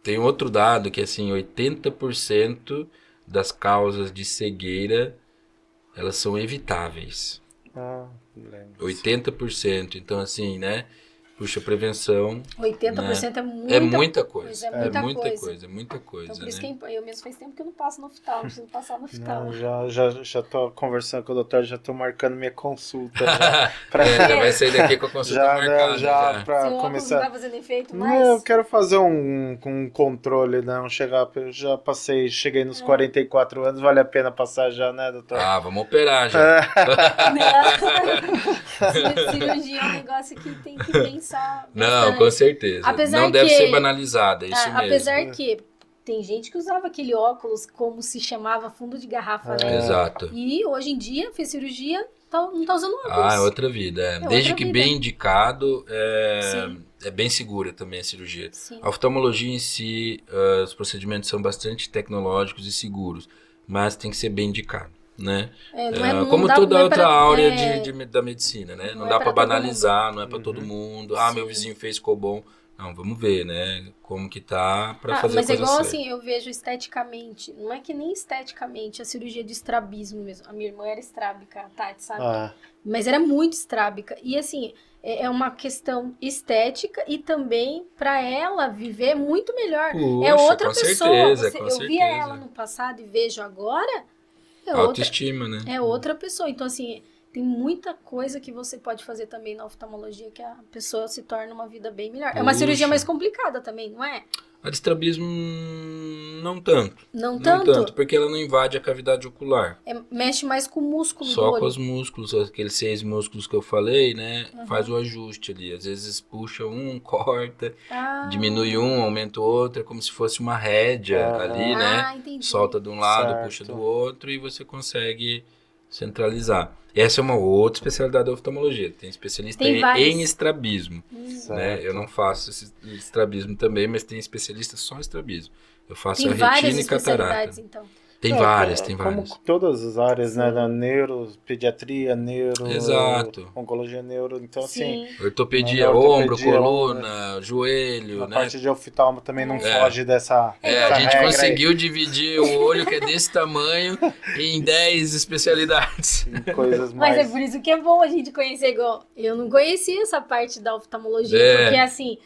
Tem outro dado que, assim, 80% das causas de cegueira, elas são evitáveis. Lembro. 80%, então, assim, né? Puxa, prevenção... 80% né? É muita coisa. É muita coisa. Então, por isso que eu mesmo faz tempo que eu não passo no hospital, não preciso passar no hospital. Não, já tô conversando com o doutor, já tô marcando minha consulta. Já vai sair daqui com a consulta marcada. Já pra seu começar. Não tá fazendo efeito mais? Não, eu quero fazer um controle, não chegar... Eu já cheguei nos 44 anos, vale a pena passar já, né, doutor? Vamos operar já. Cirurgia é um negócio que tem que pensar. Não, com certeza. Não deve ser banalizada, é isso mesmo. Apesar que tem gente que usava aquele óculos como se chamava fundo de garrafa, né? Exato. E hoje em dia fez cirurgia, não tá usando óculos. É outra vida. Desde que bem indicado, é bem segura também a cirurgia. Sim. A oftalmologia em si, os procedimentos são bastante tecnológicos e seguros, mas tem que ser bem indicado, né? Como toda outra área da medicina, né? Não dá para banalizar, não é para todo mundo. Meu vizinho fez, ficou bom. Não, vamos ver, né? Como que tá pra fazer a coisa Mas é igual certa. assim, eu vejo esteticamente. Não é que nem esteticamente, a cirurgia de estrabismo mesmo. A minha irmã era estrábica, a Tati, sabe? Mas era muito estrábica. E assim, é uma questão estética e também pra ela viver muito melhor. Puxa, é outra com pessoa. Certeza, eu via ela no passado e vejo agora. Autoestima, né? É outra pessoa. Então, assim, tem muita coisa que você pode fazer também na oftalmologia que a pessoa se torna uma vida bem melhor. É uma cirurgia mais complicada também, não é? A de estrabismo, não tanto. Não tanto? Porque ela não invade a cavidade ocular. Mexe mais com o músculo do olho. olho. Com os músculos, aqueles 6 músculos que eu falei, né? Faz o ajuste ali. Às vezes puxa um, corta, diminui um, aumenta o outro. É como se fosse uma rédea ali, né? Entendi. Solta de um lado, puxa do outro e você consegue centralizar. Essa é uma outra especialidade da oftalmologia. Tem especialista em estrabismo. Né? Eu não faço esse estrabismo também, mas tem especialista só em estrabismo. Eu faço a retina e catarata. Então. Tem várias. Como todas as áreas, né? Da neuro, pediatria, oncologia neuro. Então, assim... Ortopedia, ombro, coluna, joelho, a parte de oftalmo também não foge dessa a gente regra conseguiu dividir o olho, que é desse tamanho, em 10 especialidades. Coisas Mas é por isso que é bom a gente conhecer igual... Eu não conhecia essa parte da oftalmologia, porque assim,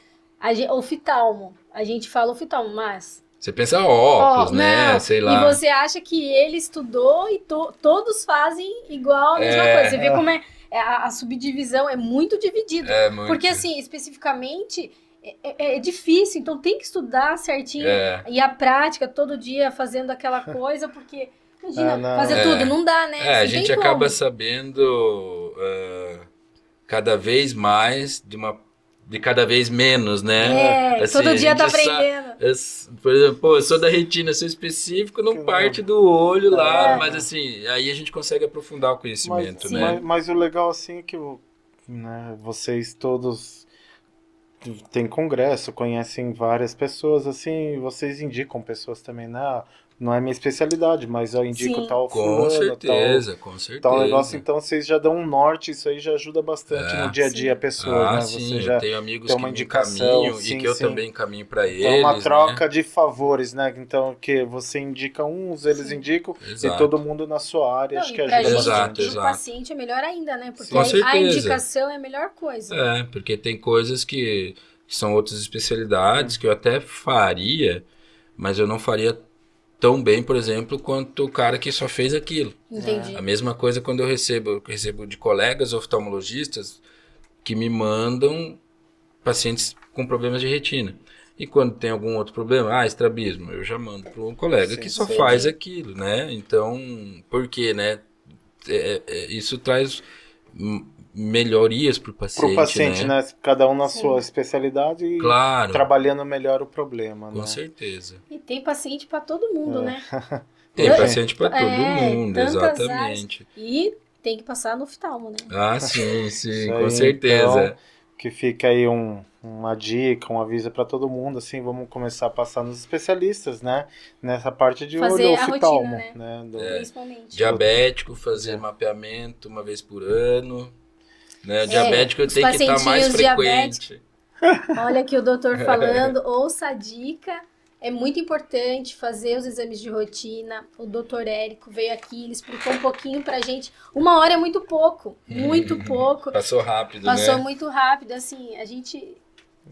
oftalmo, a gente fala oftalmo, mas... Você pensa óculos, né? Não. Sei lá. E você acha que ele estudou e todos fazem igual a mesma coisa. Você vê como a subdivisão é muito dividida. Muito. Porque, assim, especificamente, é difícil. Então, tem que estudar certinho. E a prática, todo dia, fazendo aquela coisa, porque... Imagina, fazer tudo, não dá, né? A gente acaba sabendo cada vez mais de cada vez menos, né? Assim, todo dia tá aprendendo. Por exemplo, eu sou da retina, sou específico, não parte do olho lá, mas assim, aí a gente consegue aprofundar o conhecimento, né? Mas o legal, assim, é que vocês todos têm congresso, conhecem várias pessoas, assim, vocês indicam pessoas também, né? Não é minha especialidade, mas eu indico tal fulano, com certeza. Tal negócio, então vocês já dão um norte, isso aí já ajuda bastante no dia a dia a pessoa, né? Você já tenho amigos que me encaminham e que eu também encaminho para eles. Então uma troca de favores, né? Então que você indica uns, eles indicam, e todo mundo na sua área, acho que ajuda bastante. Exato. O paciente é melhor ainda, né? Porque a indicação é a melhor coisa. Porque tem coisas que são outras especialidades que eu até faria, mas eu não faria tão bem, por exemplo, quanto o cara que só fez aquilo. Entendi. A mesma coisa quando eu recebo de colegas oftalmologistas que me mandam pacientes com problemas de retina. E quando tem algum outro problema, estrabismo, eu já mando para um colega que só faz aquilo, né? Então, por quê, né? Isso traz melhorias para o paciente, né? Cada um na sua especialidade e trabalhando melhor o problema, com certeza. E tem paciente para todo mundo, né? Tem paciente para todo mundo, exatamente. E tem que passar no oftalmo, né? Sim, com certeza. Então, que fica aí uma dica, um aviso para todo mundo, assim, vamos começar a passar nos especialistas, né? Nessa parte de olho oftalmo, né? Principalmente. Diabético, fazer mapeamento uma vez por ano. Né? Diabético tem que estar mais frequente. Olha aqui o doutor falando, ouça a dica. É muito importante fazer os exames de rotina. O doutor Érico veio aqui, ele explicou um pouquinho pra gente. 1 hora é muito pouco, muito pouco. Passou rápido, Passou muito rápido, assim, a gente...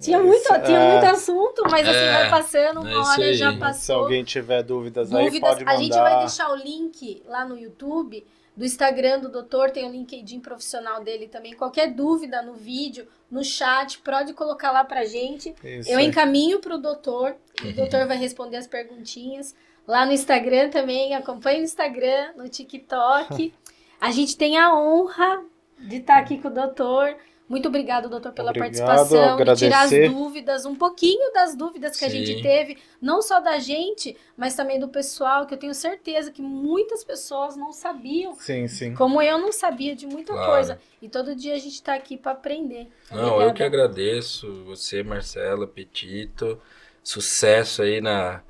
Tinha muito assunto, mas assim, vai passando, 1 hora já passou. Se alguém tiver dúvidas aí, pode mandar. A gente vai deixar o link lá no YouTube, do Instagram do doutor, tem o LinkedIn profissional dele também. Qualquer dúvida no vídeo, no chat, pode colocar lá pra gente. Eu encaminho pro doutor, o doutor vai responder as perguntinhas. Lá no Instagram também, acompanhe no Instagram, no TikTok. A gente tem a honra de estar aqui com o doutor, Muito obrigado, doutor, pela participação, e tirar as dúvidas, um pouquinho das dúvidas que a gente teve, não só da gente, mas também do pessoal, que eu tenho certeza que muitas pessoas não sabiam, como eu não sabia de muita coisa. E todo dia a gente está aqui para aprender. Não, eu que agradeço, você, Marcela, Petito, sucesso aí na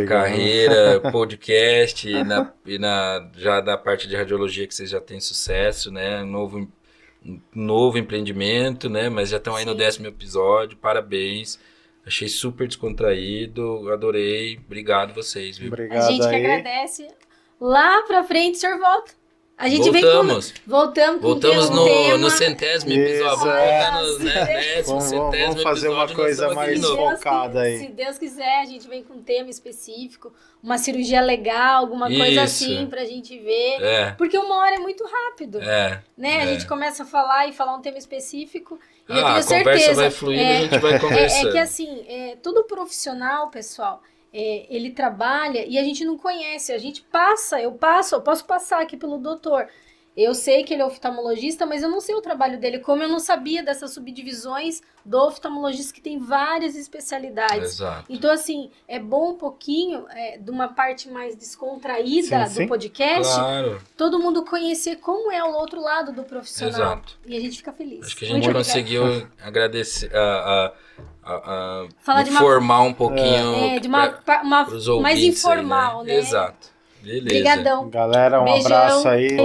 carreira, podcast, já da parte de radiologia que vocês já têm sucesso, né? Novo empreendimento, né? Mas já estão aí no 10º episódio, parabéns. Achei super descontraído, adorei. Obrigado vocês, viu? Obrigado. A gente que agradece. Lá pra frente o senhor volta. A gente voltamos. Voltamos no 100º episódio. Vamos fazer uma coisa mais focada aí. Se Deus quiser, a gente vem com um tema específico, uma cirurgia legal, alguma coisa assim pra gente ver. Porque 1 hora é muito rápido. Né? A gente começa a falar um tema específico. E eu tenho certeza. A conversa vai fluindo, a gente vai conversando. É que assim, todo profissional, pessoal, ele trabalha e a gente não conhece, eu posso passar aqui pelo doutor. Eu sei que ele é oftalmologista, mas eu não sei o trabalho dele, como eu não sabia dessas subdivisões do oftalmologista, que tem várias especialidades. Exato. Então, assim, é bom um pouquinho de uma parte mais descontraída do podcast, todo mundo conhecer como é o outro lado do profissional. Exato. E a gente fica feliz. Acho que a gente conseguiu agradecer, informar um pouquinho de uma mais informal, aí, né? Exato. Beleza. Obrigadão. Galera, um abraço aí.